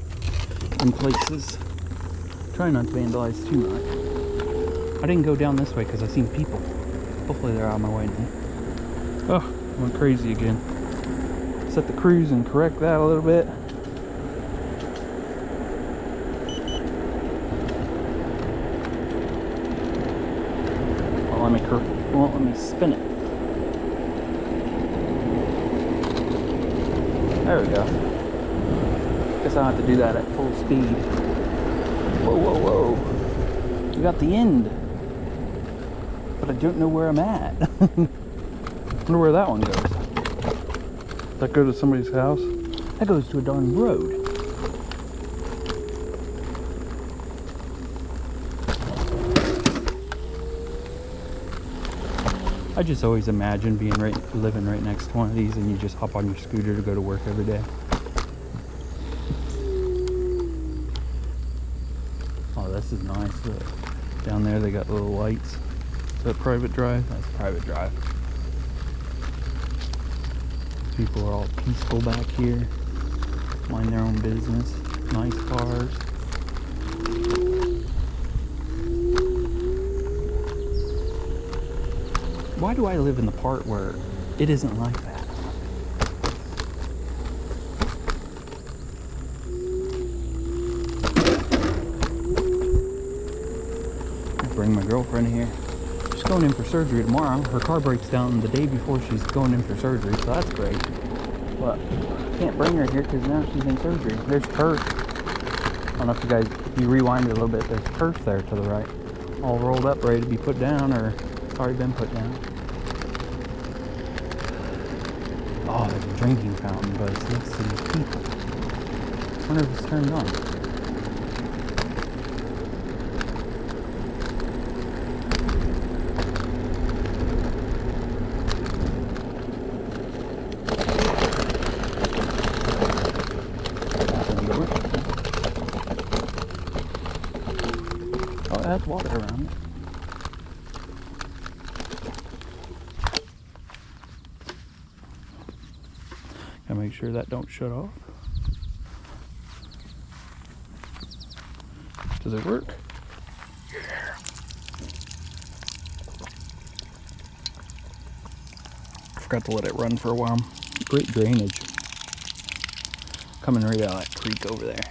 in places. trying not to vandalize too much. I didn't go down this way because I seen people. Hopefully they're out of my way now. Oh, I went crazy again. Set the cruise and correct that a little bit. Won't let me spin it. There we go. Guess I'll have to do that at full speed. Whoa, whoa, whoa. We got the end. But I don't know where I'm at. Wonder where that one goes. Does that go to somebody's house? That goes to a darn road. I just always imagine living right next to one of these, and you just hop on your scooter to go to work every day. Oh, this is nice. Look. Down there they got little lights. Is that private drive? That's private drive. People are all peaceful back here. Mind their own business. Nice cars. Why do I live in the part where it isn't like that? I bring my girlfriend here. She's going in for surgery tomorrow. Her car breaks down the day before she's going in for surgery, so that's great. But I can't bring her here because now she's in surgery. There's turf. I don't know if you rewind it a little bit, there's turf there to the right. All rolled up, ready to be put down, or it's already been put down. Oh, there's a drinking fountain, but it's next to these people. I wonder if it's turned on. Oh, it has water around it. Gotta make sure that don't shut off. Does it work? Yeah. Forgot to let it run for a while. Great drainage. Coming right out of that creek over there.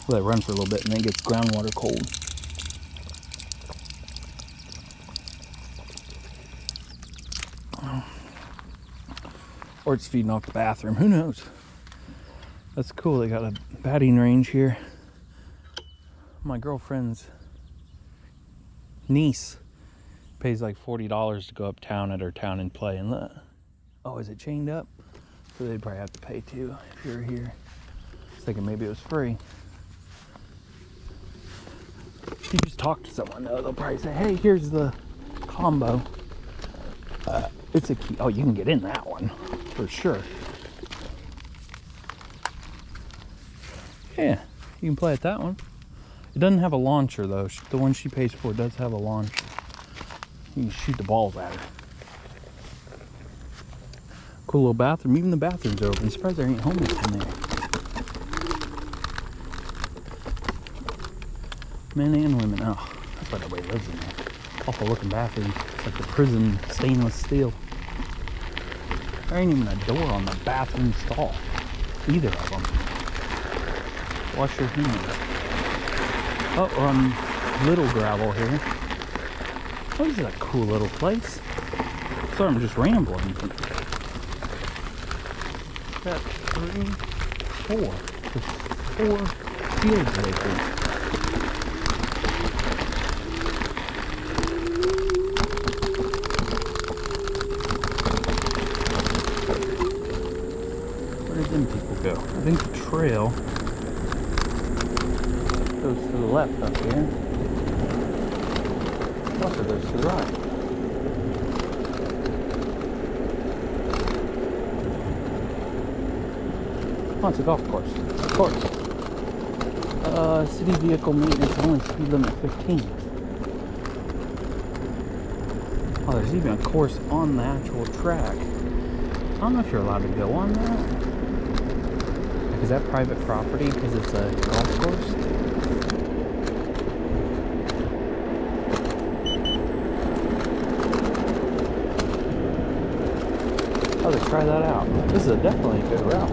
Let it run for a little bit and then it gets groundwater cold. Or it's feeding off the bathroom. Who knows? That's cool. They got a batting range here. My girlfriend's niece pays like $40 to go uptown at her town and play. And look. Oh, is it chained up? So they'd probably have to pay too if you're here. I was thinking maybe it was free. If you just talk to someone though, they'll probably say, hey, here's the combo. It's a key. Oh, you can get in that one for sure. Yeah, you can play at that one. It doesn't have a launcher though. The one she pays for does have a launcher. You can shoot the balls at her. Cool little bathroom. Even the bathrooms are open. I'm surprised there ain't homeless in there. Men and women. Oh, that's why nobody lives in there. Awful looking bathroom. It's like the prison stainless steel. There ain't even a door on the bathroom stall. Either of them. Wash your hands. Oh, we're on little gravel here. Oh, this is a cool little place. Sorry, I'm just rambling. Got 3, 4. There's 4 fields right there. People go. I think the trail goes to the left up here. Also goes to the right. Oh, it's a golf course. Of course. City vehicle maintenance only speed limit 15. Oh, there's even a course on the actual track. I don't know if you're allowed to go on that. Is that private property because it's a golf course? try that out. This is definitely a good route.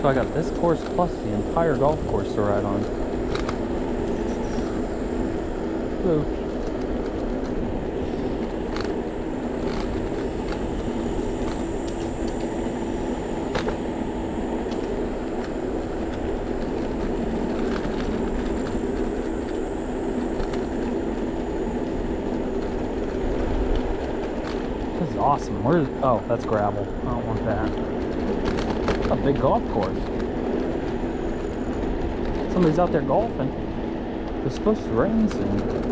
So I got this course plus the entire golf course to ride on. Hello. This is awesome. Where's, oh, that's gravel. I don't want that. A big golf course. Somebody's out there golfing. It's supposed to rain soon.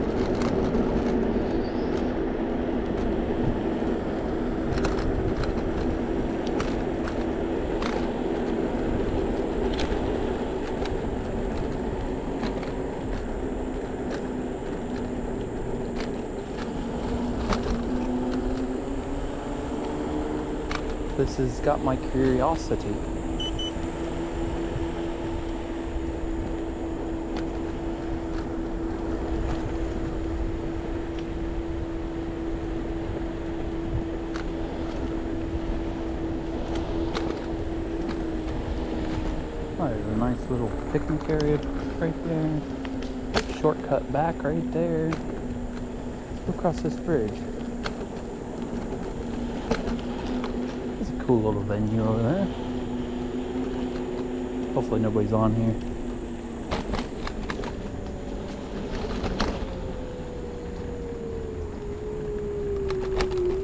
This has got my curiosity. Oh, there's a nice little picnic area right there. Shortcut back right there. Let's go across this bridge. It's a cool little venue over there. Hopefully nobody's on here.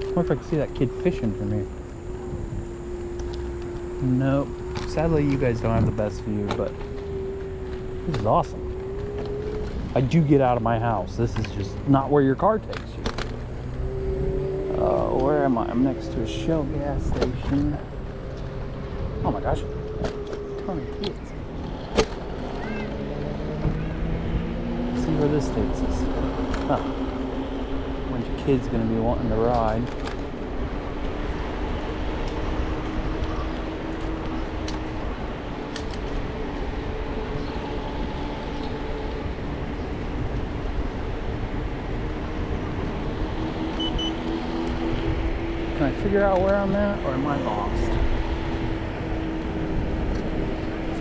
I wonder if I can see that kid fishing from here. Nope. Sadly, you guys don't have the best view, but this is awesome. I do get out of my house. This is just not where your car takes you. Where am I? I'm next to a Shell gas station. Oh my gosh. A ton of kids. Let's see where this takes us. Huh. A bunch of kids gonna be wanting to ride. Can I figure out where I'm at, or am I lost?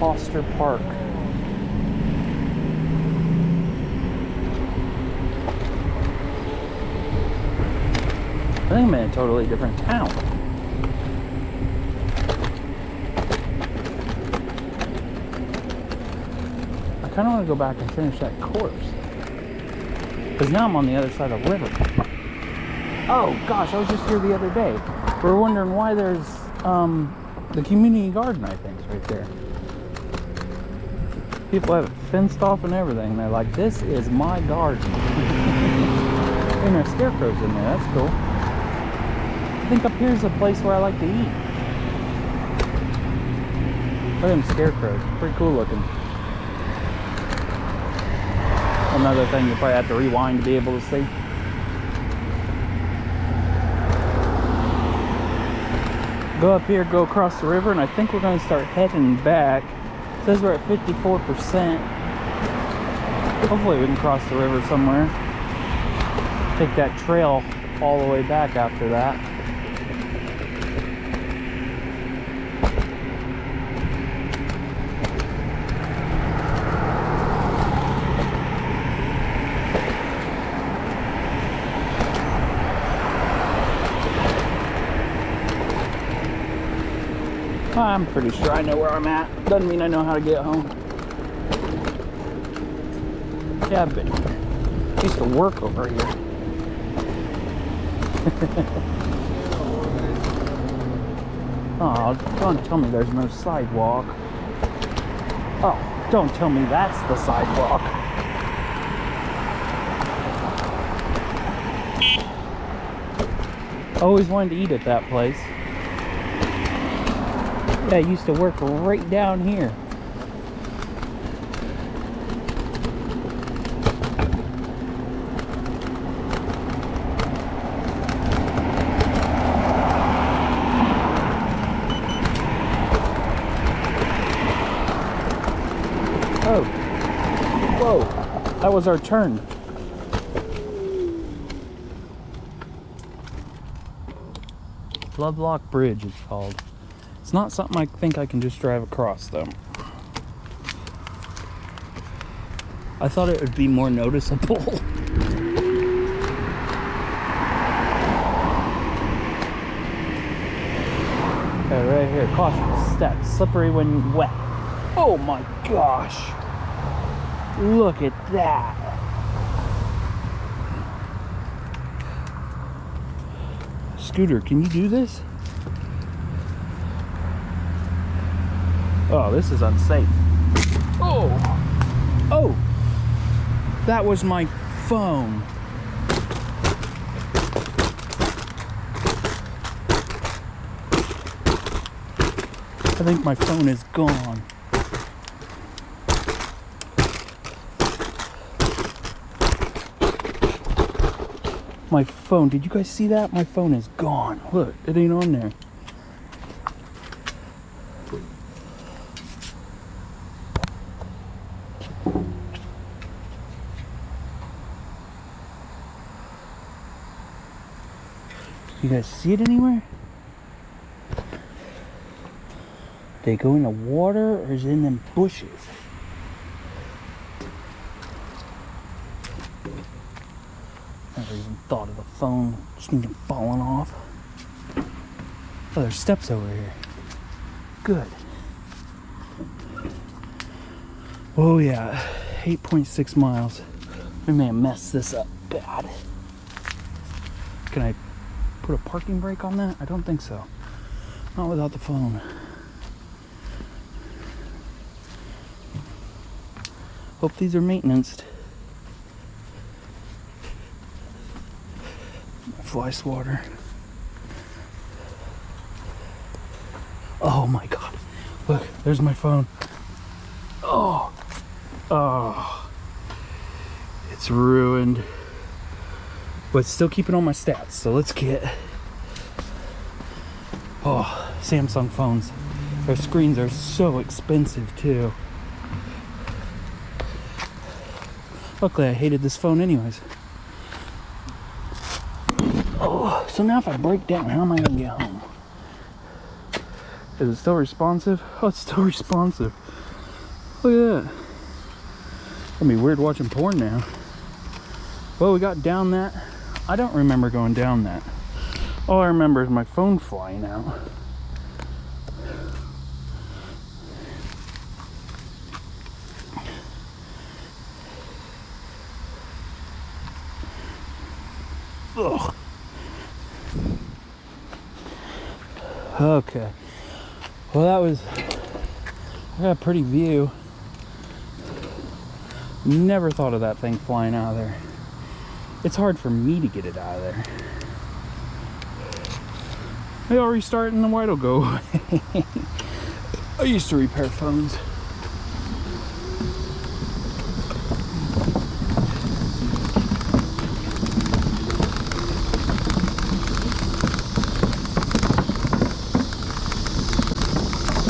Foster Park. I think I'm in a totally different town. I kind of want to go back and finish that course. Because now I'm on the other side of the river. Oh gosh, I was just here the other day. We were wondering why there's the community garden, I think, is right there. People have it fenced off and everything. They're like, this is my garden. And there's scarecrows in there, that's cool. I think up here's a place where I like to eat. Look at them scarecrows, pretty cool looking. Another thing you probably have to rewind to be able to see. Go up here, go across the river, and I think we're going to start heading back. It says we're at 54%. Hopefully we can cross the river somewhere. Take that trail all the way back after that. I'm pretty sure I know where I'm at. Doesn't mean I know how to get home. Yeah, I've been here. I used to work over here. Oh, don't tell me there's no sidewalk. Oh, don't tell me that's the sidewalk. Always wanted to eat at that place. Yeah, I used to work right down here. Oh, whoa, that was our turn. Lovelock Bridge it's called. It's not something I think I can just drive across though. I thought it would be more noticeable. Okay, right here, caution, steps, slippery when wet. Oh my gosh, look at that. Scooter, can you do this? Oh, this is unsafe. Oh, oh, that was my phone. I think my phone is gone. My phone, did you guys see that? My phone is gone. Look, it ain't on there. You guys see it anywhere? They go in the water or is it in them bushes? Never even thought of the phone stinking falling off. Oh, there's steps over here. Good. Oh yeah, 8.6 miles. We may have messed this up bad. Can I put a parking brake on that? I don't think so. Not without the phone. Hope these are maintenanced. Fly swatter. Oh my god. Look, there's my phone. Oh. Oh. It's ruined. But still keeping all my stats. So let's get... Oh, Samsung phones. Their screens are so expensive too. Luckily I hated this phone anyways. Oh, so now if I break down, how am I gonna get home? Is it still responsive? Oh, it's still responsive. Look at that. It's gonna be weird watching porn now. Well, we got down that. I don't remember going down that. All I remember is my phone flying out. Ugh. Okay. Well, that was... I got a pretty view. Never thought of that thing flying out of there. It's hard for me to get it out of there. Maybe I'll restart and the white will go away. I used to repair phones.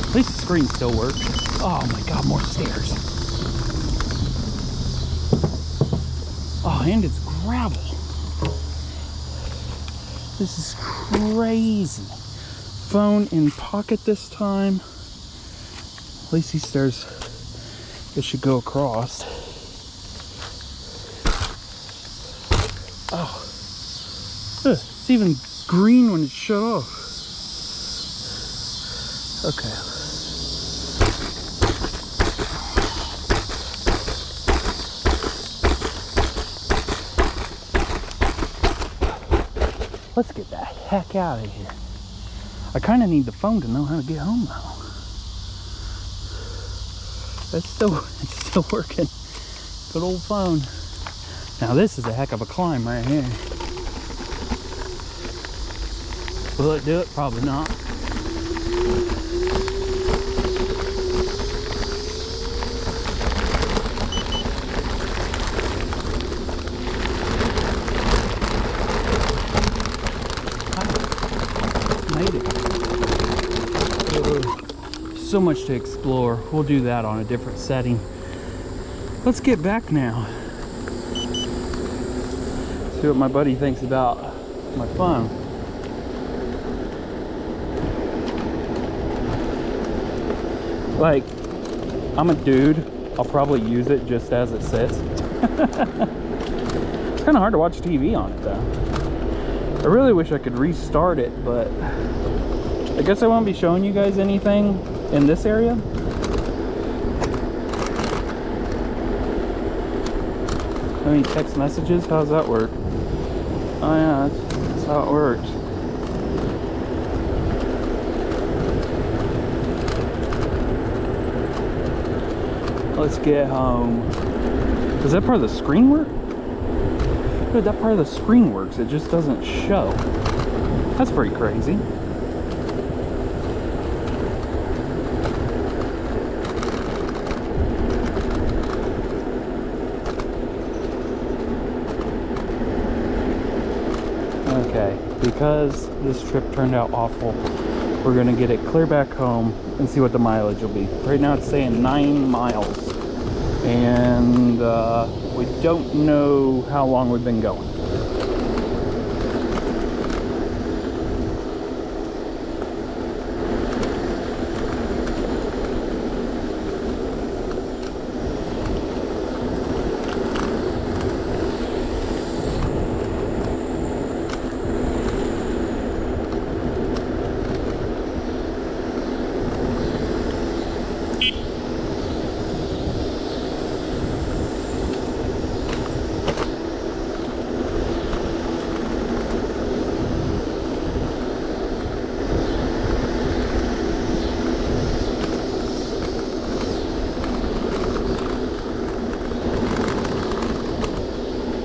At least the screen still works. Oh my god, more stairs. Oh, and it's gravel. This is crazy. Phone in pocket this time. At least these stairs, it should go across. Oh, it's even green when it's shut off. Okay. Let's get the heck out of here. I kind of need the phone to know how to get home now. It's still working. Good old phone. Now this is a heck of a climb right here. Will it do it? Probably not. Made it. So much to explore. We'll do that on a different setting. Let's get back now. See what my buddy thinks about my phone. Like, I'm a dude. I'll probably use it just as it sits. It's kind of hard to watch TV on it though. I really wish I could restart it, but I guess I won't be showing you guys anything in this area. Any text messages? How does that work? Oh yeah, that's how it works. Let's get home. Does that part of the screen work? Dude, that part of the screen works. It just doesn't show. That's pretty crazy. Okay, because this trip turned out awful, we're gonna get it clear back home and see what the mileage will be. Right now it's saying 9 miles, and we don't know how long we've been going.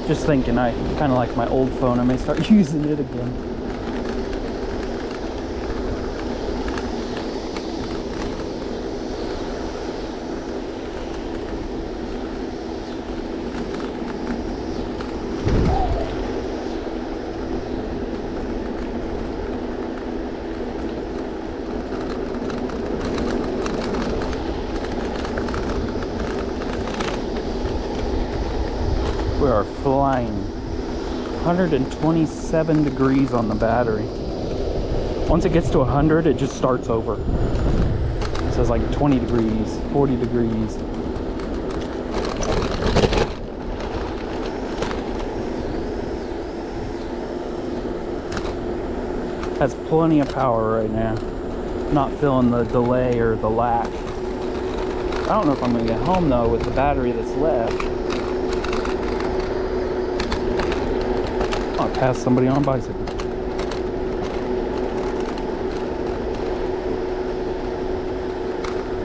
Just thinking, I kind of like my old phone. I may start using it again. We are flying. 127 degrees on the battery. Once it gets to 100, it just starts over. It says like 20 degrees, 40 degrees. Has plenty of power right now. Not feeling the delay or the lack. I don't know if I'm gonna get home though with the battery that's left. I passed somebody on a bicycle.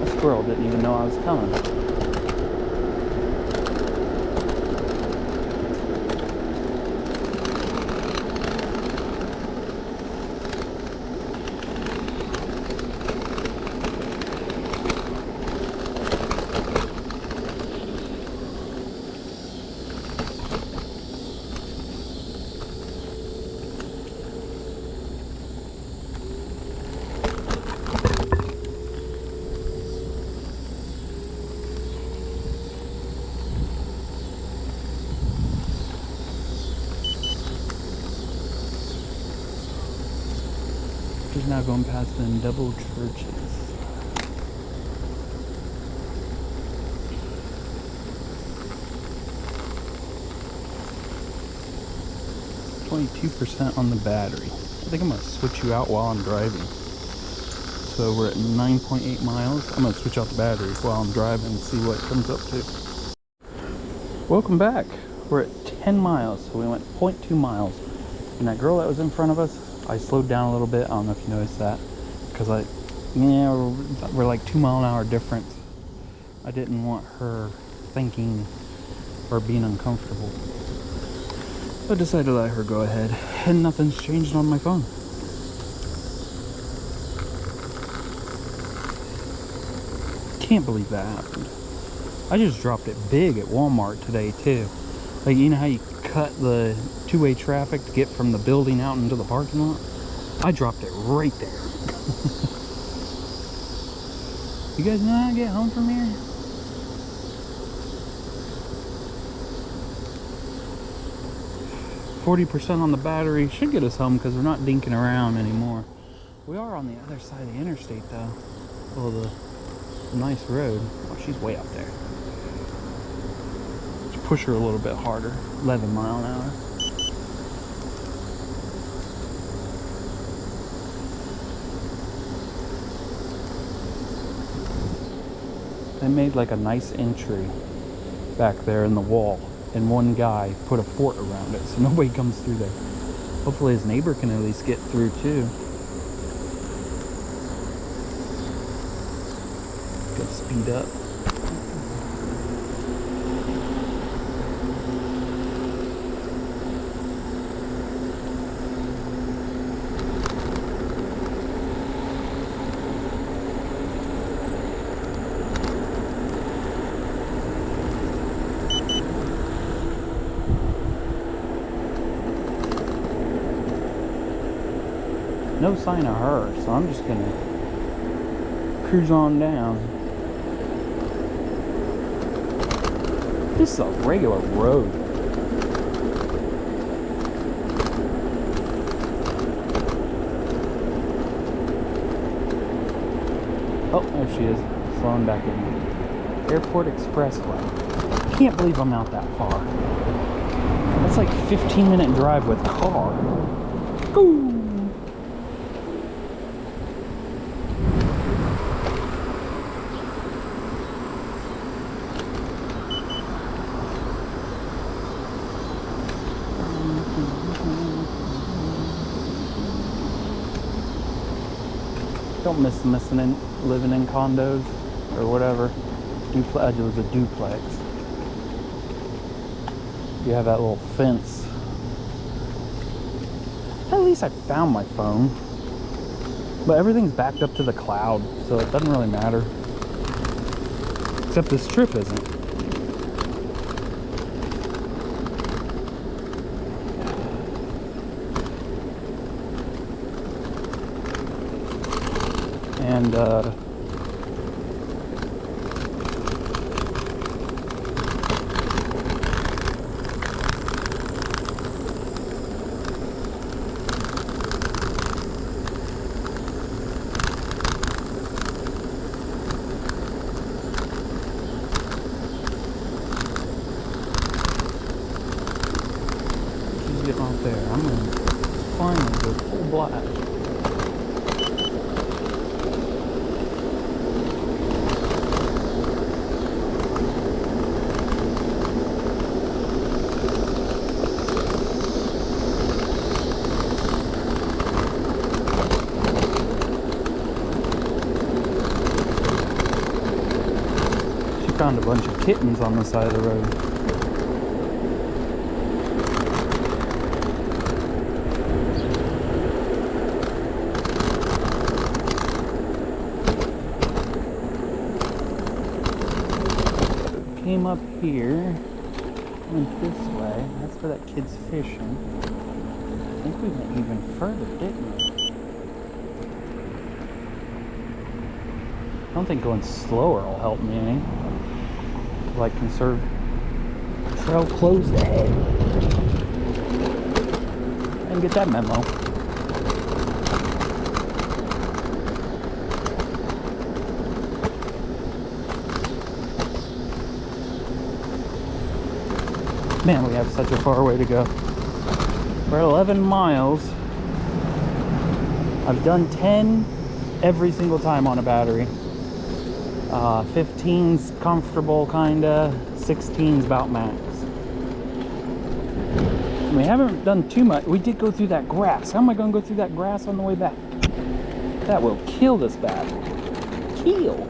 A squirrel didn't even know I was coming. He's now going past them double churches. %on the battery. I think I'm gonna switch you out while I'm driving. So we're at 9.8 miles. I'm gonna switch out the battery while I'm driving and see what it comes up to. Welcome back. We're at 10 miles, so we went 0.2 miles. And that girl that was in front of us, I slowed down a little bit. I don't know if you noticed that, because we're like 2 mile an hour difference. I didn't want her thinking or being uncomfortable. I decided to let her go ahead, and nothing's changed on my phone. Can't believe that happened. I just dropped it big at Walmart today too. Like, you know how you cut the two-way traffic to get from the building out into the parking lot? I dropped it right there. You guys know how to get home from here? %40 on the battery should get us home because we're not dinking around anymore. We are on the other side of the interstate though. Well, the nice road. Oh, she's way up there. Let's push her a little bit harder. 11 mile an hour. They made like a nice entry back there in the wall, and one guy put a fort around it so nobody comes through there. Hopefully his neighbor can at least get through too. Gotta speed up. No sign of her, so I'm just gonna cruise on down. This is a regular road. Oh, there she is, slowing back in. Airport Expressway. Can't believe I'm out that far. That's like a 15-minute drive with car. Ooh. Don't miss living in condos or whatever. It was a duplex. You have that little fence. At least I found my phone. But everything's backed up to the cloud, so it doesn't really matter. Except this trip isn't. And she's getting off there. I'm gonna finally go full blast. Found a bunch of kittens on the side of the road. Came up here, went this way. That's where that kid's fishing. I think we went even further, didn't we? I don't think going slower will help me any. Like conserve trail closed ahead. And get that memo. Man, we have such a far way to go. We're 11 miles. I've done 10 every single time on a battery. 15's comfortable, kinda. 16's about max. We haven't done too much. We did go through that grass. How am I going to go through that grass on the way back? That will kill this battery. Kill.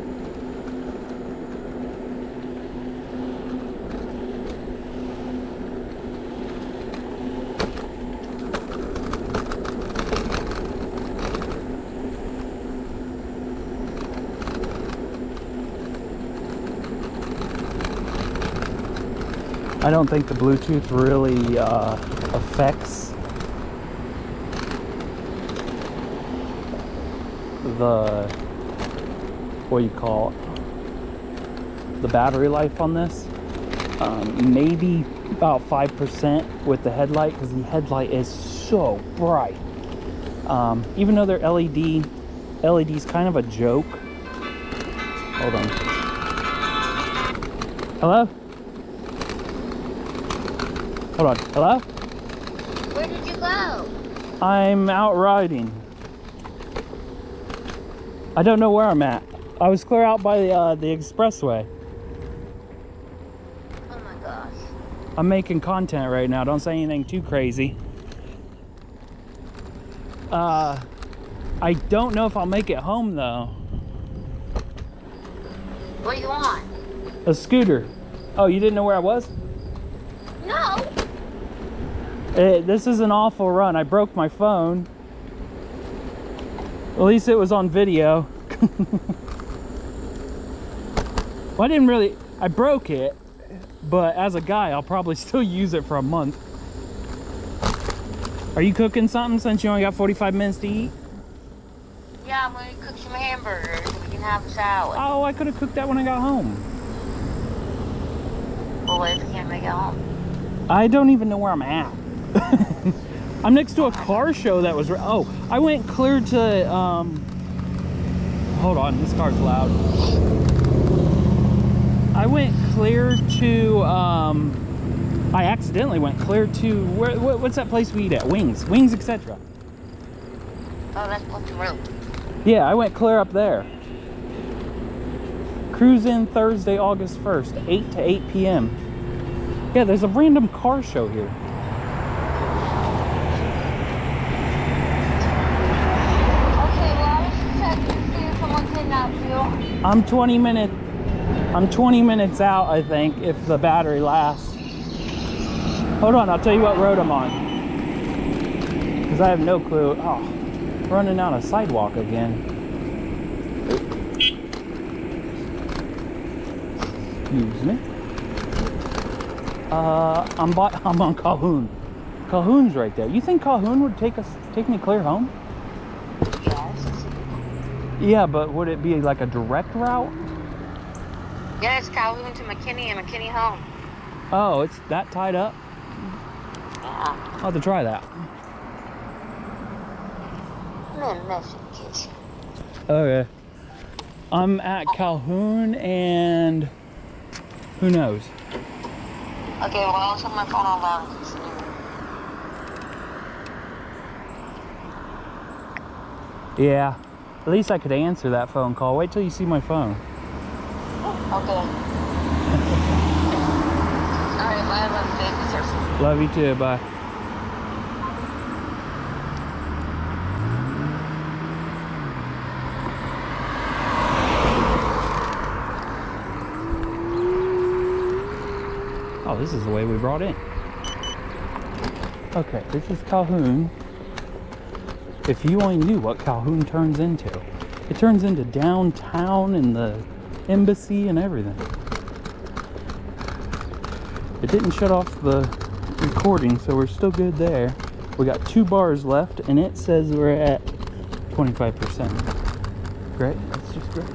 I don't think the Bluetooth really affects the, what do you call it, the battery life on this. Maybe about 5% with the headlight, because the headlight is so bright. Even though they're LED's kind of a joke. Hold on. Hello? Hold on. Hello? Where did you go? I'm out riding. I don't know where I'm at. I was clear out by the expressway. Oh my gosh. I'm making content right now. Don't say anything too crazy. I don't know if I'll make it home though. What do you want? A scooter. Oh, you didn't know where I was? No. This is an awful run. I broke my phone. At least it was on video. Well, I broke it, but as a guy, I'll probably still use it for a month. Are you cooking something since you only got 45 minutes to eat? Yeah, I'm going to cook some hamburgers so we can have a salad. Oh, I could have cooked that when I got home. Well, what if we can't make it home? I don't even know where I'm at. I'm next to a car show that was... Oh, I went clear to... Hold on, this car's loud. I went clear to... I accidentally went clear to... What's that place we eat at? Wings, etc. Oh, that's Plymouth Road. Yeah, I went clear up there. Cruise in Thursday, August 1st, 8 to 8 p.m. Yeah, there's a random car show here. Okay, well, I was just checking to see if someone kidnapped you. I'm 20 minutes out, I think, if the battery lasts. Hold on, I'll tell you what road I'm on. Because I have no clue. Oh, running out of sidewalk again. Excuse me. I'm on Calhoun. Calhoun's right there. You think Calhoun would take me clear home? Yes. Yeah, but would it be like a direct route? Yes, Calhoun to McKinney and McKinney home. Oh, it's that tied up? Yeah. I'll have to try that. I'm in messages. Okay. I'm at Calhoun and who knows? Okay, well, I'll set my phone on loud. Yeah. At least I could answer that phone call. Wait till you see my phone. Okay. Alright, bye. I love you. Love you too. Bye. Oh, this is the way we brought in. Okay, this is Calhoun. If you only knew what Calhoun turns into. It turns into downtown and the embassy and everything. It didn't shut off the recording, so we're still good there. We got 2 bars left, and it says we're at 25%. Great, that's just great.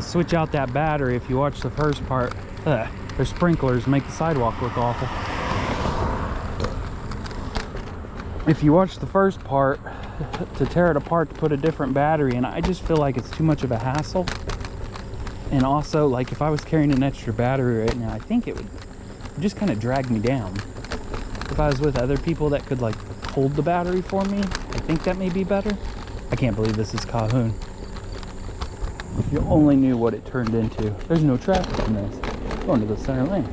Switch out that battery. If you watch the first part, their sprinklers make the sidewalk look awful. If you watch the first part, to tear it apart to put a different battery in, I just feel like it's too much of a hassle. And also, like, if I was carrying an extra battery right now, I think it would just kind of drag me down. If I was with other people that could, like, hold the battery for me, I think that may be better. I can't believe this is Calhoun. If you only knew what it turned into. There's no traffic in this. Going to the center lane.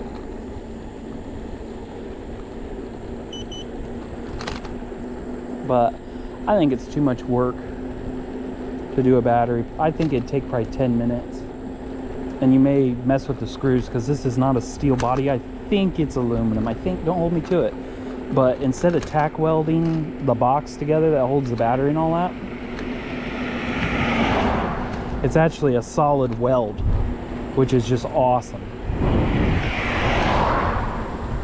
But I think it's too much work to do a battery. I think it'd take probably 10 minutes. And you may mess with the screws because this is not a steel body. I think it's aluminum. Don't hold me to it. but instead of tack welding the box together that holds the battery and all that, it's actually a solid weld, which is just awesome.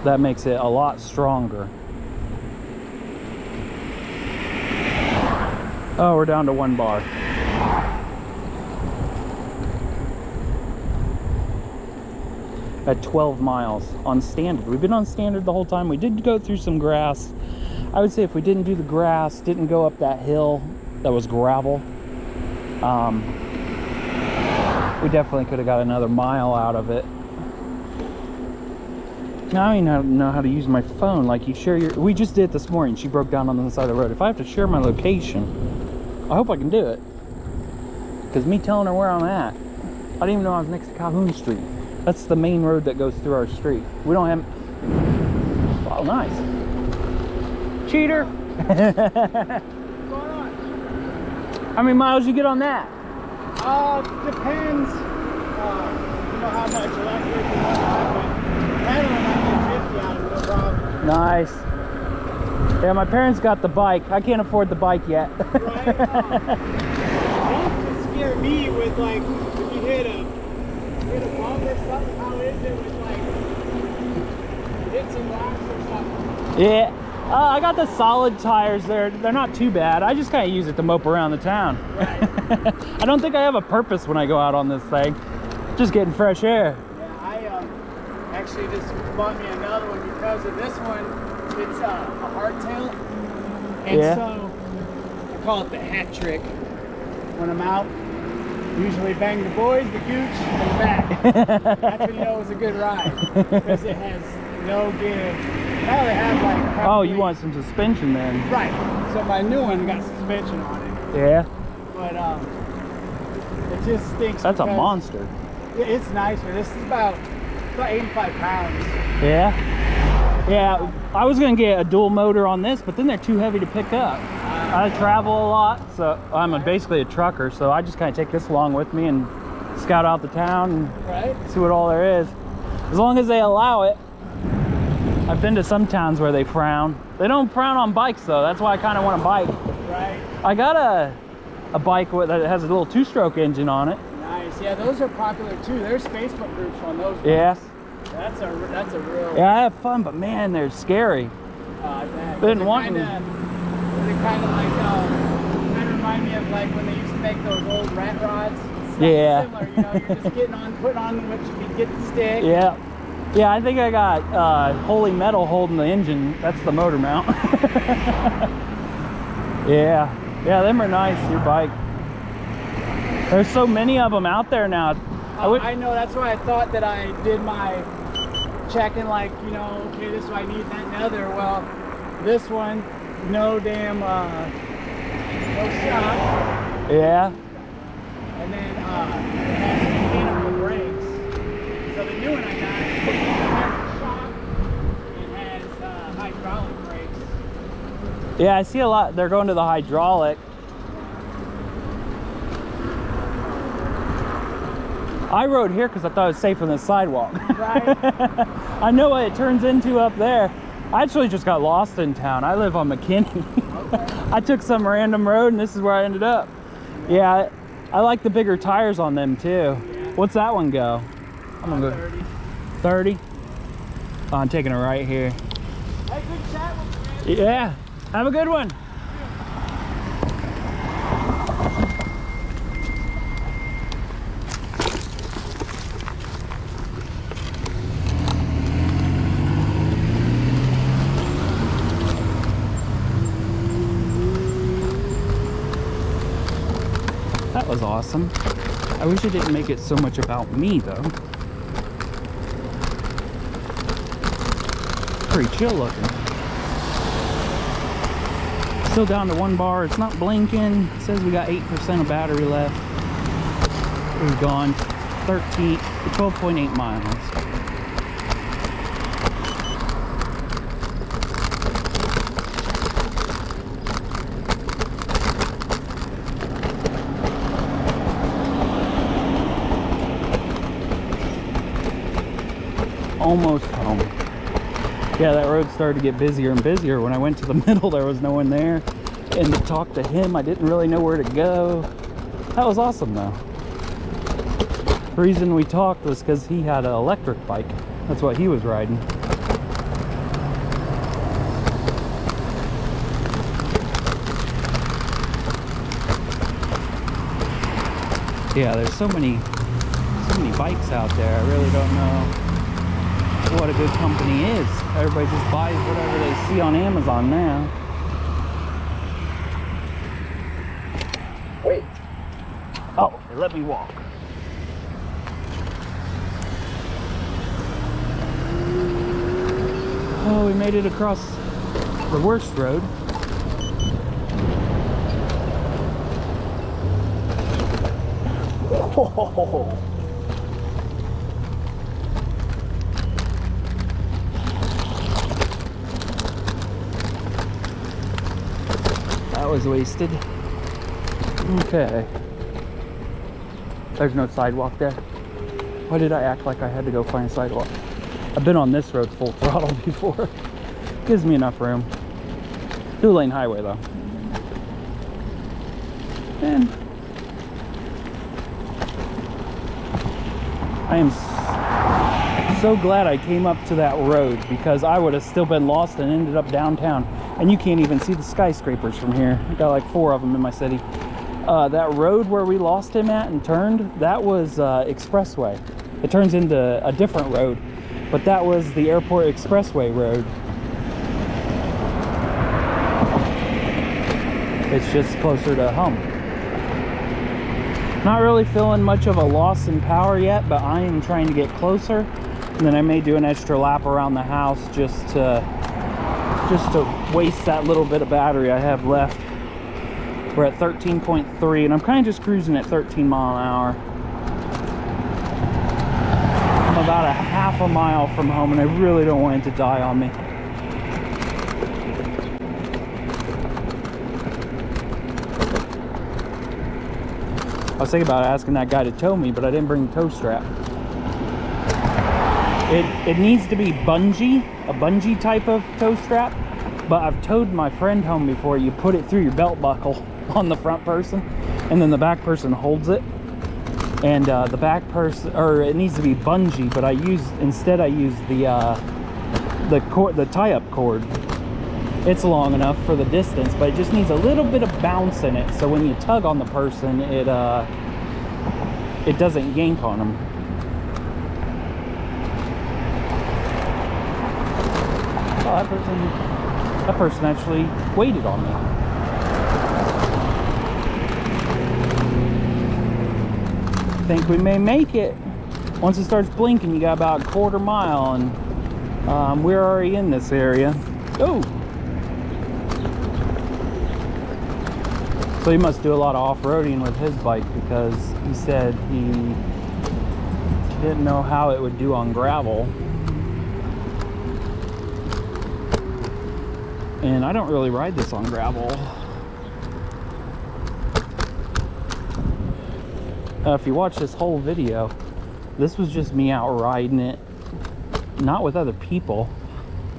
That makes it a lot stronger. Oh, we're down to 1 bar. At 12 miles on standard. We've been on standard the whole time. We did go through some grass. I would say if we didn't do the grass, didn't go up that hill that was gravel, we definitely could have got another mile out of it. Now I don't know how to use my phone. Like, you share your... We just did it this morning. She broke down on the side of the road. If I have to share my location, I hope I can do it. Because me telling her where I'm at, I didn't even know I was next to Calhoun Street. That's the main road that goes through our street. We don't have... Oh, nice. Cheater! What's going on? How many miles you get on that? Depends. You know how much electric you want, but pedaling I get 50 out of it, no problem. Nice. Yeah, my parents got the bike. I can't afford the bike yet. Right? It used to scare me with, like, if you hit a bump or something, how is it with, like, hit some rocks or something? Yeah. I got the solid tires there. They're not too bad. I just kind of use it to mope around the town. Right. I don't think I have a purpose when I go out on this thing. Just getting fresh air. Yeah, I actually just bought me another one because of this one. It's a hardtail. And Yeah. so I call it the hat trick. When I'm out, usually bang the boys, the gooch, and the back. That's when you know it was a good ride. Because it has no give. Now they have like... Oh, probably, you want some suspension then? Right. So my new one got suspension on it. Yeah. But it just stinks. That's a because monster. It's nicer. This is about 85 pounds. Yeah. Yeah. I was going to get a dual motor on this, but then they're too heavy to pick up. I travel a lot, so I'm basically a trucker, so I just kind of take this along with me and scout out the town and Right. see what all there is. As long as they allow it. I've been to some towns where they frown. They don't frown on bikes though. That's why I kind of want a bike. Right. I got a bike that has a little 2-stroke engine on it. Nice. Yeah, those are popular too. There's Facebook groups on those. Yeah. Bikes. That's a real. Yeah, I have fun, but man, they're scary. Didn't want They kind of like kind of remind me of like when they used to make those old rat rods. It's Yeah. Similar, you know, you're just putting on what you can get the stick. Yeah. Yeah, I think I got holy metal holding the engine. That's the motor mount. Yeah. Yeah, them are nice, your bike. There's so many of them out there now. I know, that's why I thought that I did my checking, like, you know, okay, this one I need, that and the other. Well, this one, no damn, no shock. Yeah. And then it has mechanical brakes. So the new one I got has shock. It has hydraulic brakes. Yeah, I see a lot. They're going to the hydraulic. I rode here because I thought it was safe on the sidewalk. Right. I know what it turns into up there. I actually just got lost in town. I live on McKinney. Okay. I took some random road and this is where I ended up. Yeah, I like the bigger tires on them too. Yeah. What's that one go? I'm gonna go 30. 30. Oh, I'm taking it right here. Hey, good chat with you, man. Yeah, have a good one. That was awesome. I wish it didn't make it so much about me though. Pretty chill looking. Still down to 1 bar. It's not blinking. It says we got 8% of battery left. We've gone 12.8 miles. Almost home. Yeah, that road started to get busier and busier. When I went to the middle, there was no one there. And to talk to him, I didn't really know where to go. That was awesome, though. The reason we talked was because he had an electric bike. That's what he was riding. Yeah, there's so many bikes out there. I really don't know what a good company is. Everybody just buys whatever they see on Amazon now. Wait. Oh, they let me walk. Oh, we made it across the worst road. Oh. That was wasted. Okay. There's no sidewalk there. Why did I act like I had to go find a sidewalk? I've been on this road full throttle before. Gives me enough room. 2-lane highway though. And I am so glad I came up to that road, because I would have still been lost and ended up downtown. And you can't even see the skyscrapers from here. I got like 4 of them in my city. That road where we lost him at and turned, that was expressway. It turns into a different road, but that was the airport expressway road. It's just closer to home. Not really feeling much of a loss in power yet, but I am trying to get closer. And then I may do an extra lap around the house just to waste that little bit of battery I have left. We're at 13.3 and I'm kind of just cruising at 13 mile an hour. I'm about a half a mile from home and I really don't want it to die on me. I was thinking about asking that guy to tow me, but I didn't bring the tow strap. It needs to be bungee, a bungee type of tow strap, but I've towed my friend home before. You put it through your belt buckle on the front person, and then the back person holds it. And the back person, or it needs to be bungee, but I use the tie-up cord. It's long enough for the distance, but it just needs a little bit of bounce in it, so when you tug on the person, it doesn't yank on them. Oh, that person actually waited on me. I think we may make it. Once it starts blinking, you got about a quarter mile, and we're already in this area. Oh! So he must do a lot of off-roading with his bike, because he said he didn't know how it would do on gravel. And I don't really ride this on gravel. If you watch this whole video, this was just me out riding it, not with other people.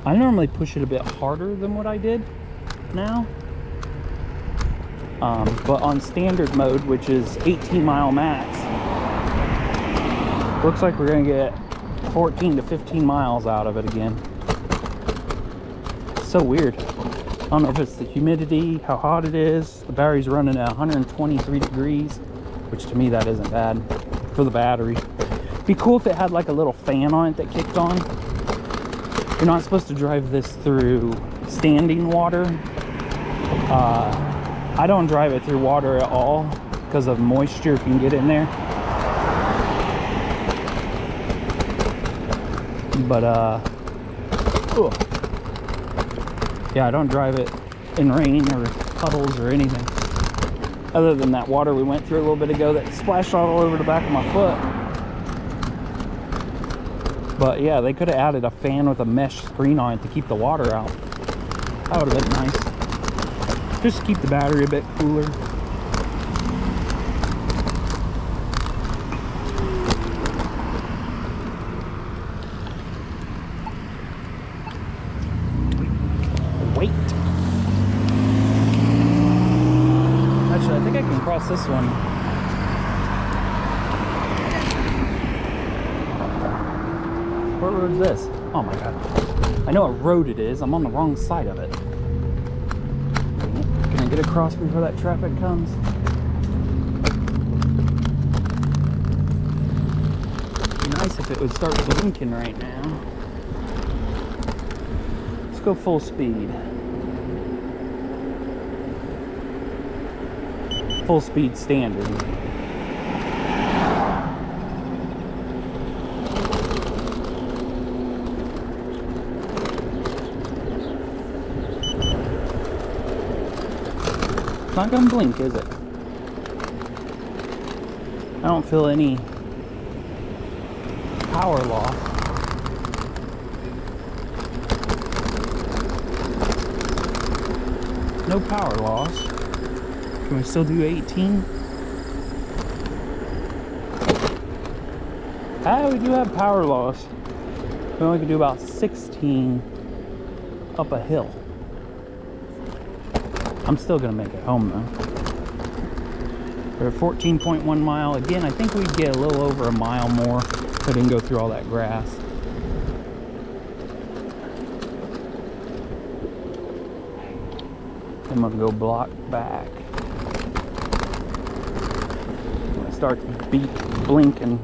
I normally push it a bit harder than what I did now. But on standard mode, which is 18 mile max, looks like we're gonna get 14 to 15 miles out of it again. It's so weird. I don't know if it's the humidity, how hot it is. The battery's running at 123 degrees, which to me that isn't bad for the battery. It'd be cool if it had like a little fan on it that kicked on. You're not supposed to drive this through standing water. I don't drive it through water at all because of moisture can get in there. But yeah, I don't drive it in rain or puddles or anything. Other than that water we went through a little bit ago that splashed all over the back of my foot. But yeah, they could have added a fan with a mesh screen on it to keep the water out. That would have been nice. Just to keep the battery a bit cooler. cross this one. What road's this? Oh my god. I know what road it is. I'm on the wrong side of it. Can I get across before that traffic comes? It'd be nice if it would start blinking right now. Let's go full speed. Full speed standard. It's not gonna blink, is it? I don't feel any power loss. No power loss. Can we still do 18? Ah, we do have power loss. We only can do about 16 up a hill. I'm still gonna make it home though. We're at 14.1 mile. Again, I think we'd get a little over a mile more if we didn't go through all that grass. I'm gonna go block back. When it starts blinking,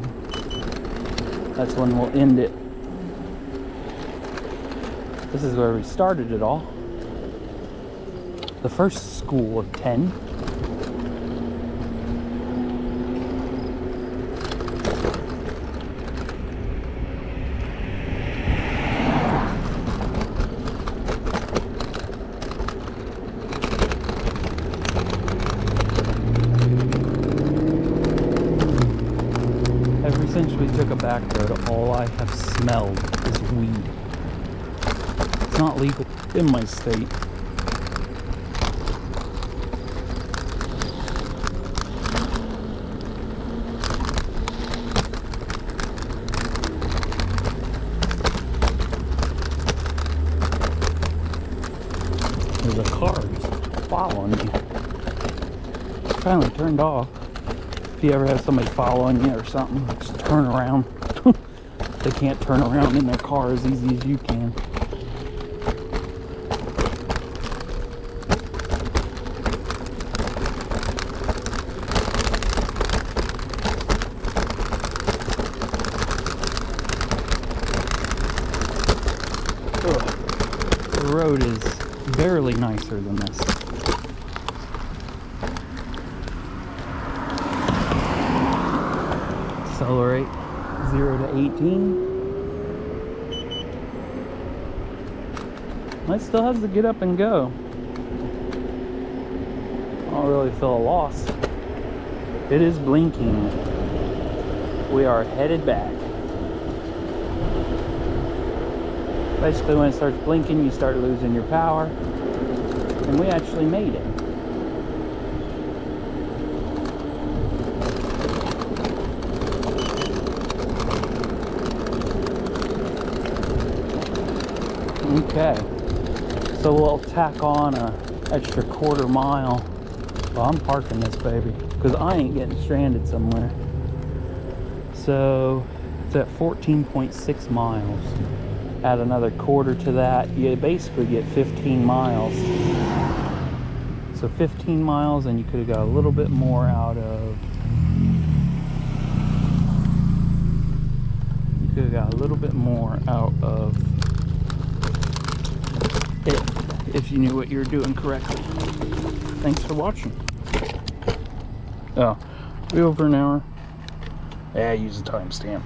that's when we'll end it. This is where we started it all. The first school of 10. Ever since we took a back road, all I have smelled is weed. It's not legal in my state. There's a car just following me. Finally turned off. If you ever have somebody following you or something, just turn around. They can't turn around in their car as easy as you can. Ugh. The road is barely nicer than this. Accelerate 0 to 18. It still has to get up and go. I don't really feel a loss. It is blinking. We are headed back. Basically, when it starts blinking, you start losing your power. And we actually made it. Okay, so we'll tack on a extra quarter mile. Well, I'm parking this baby because I ain't getting stranded somewhere. So it's at 14.6 miles. Add another quarter to that, you basically get 15 miles. So 15 miles, and you could have got a little bit more out of. You could have got a little bit more out of it if you knew what you were doing correctly. Thanks for watching. Oh, we over an hour? Yeah, use the timestamp.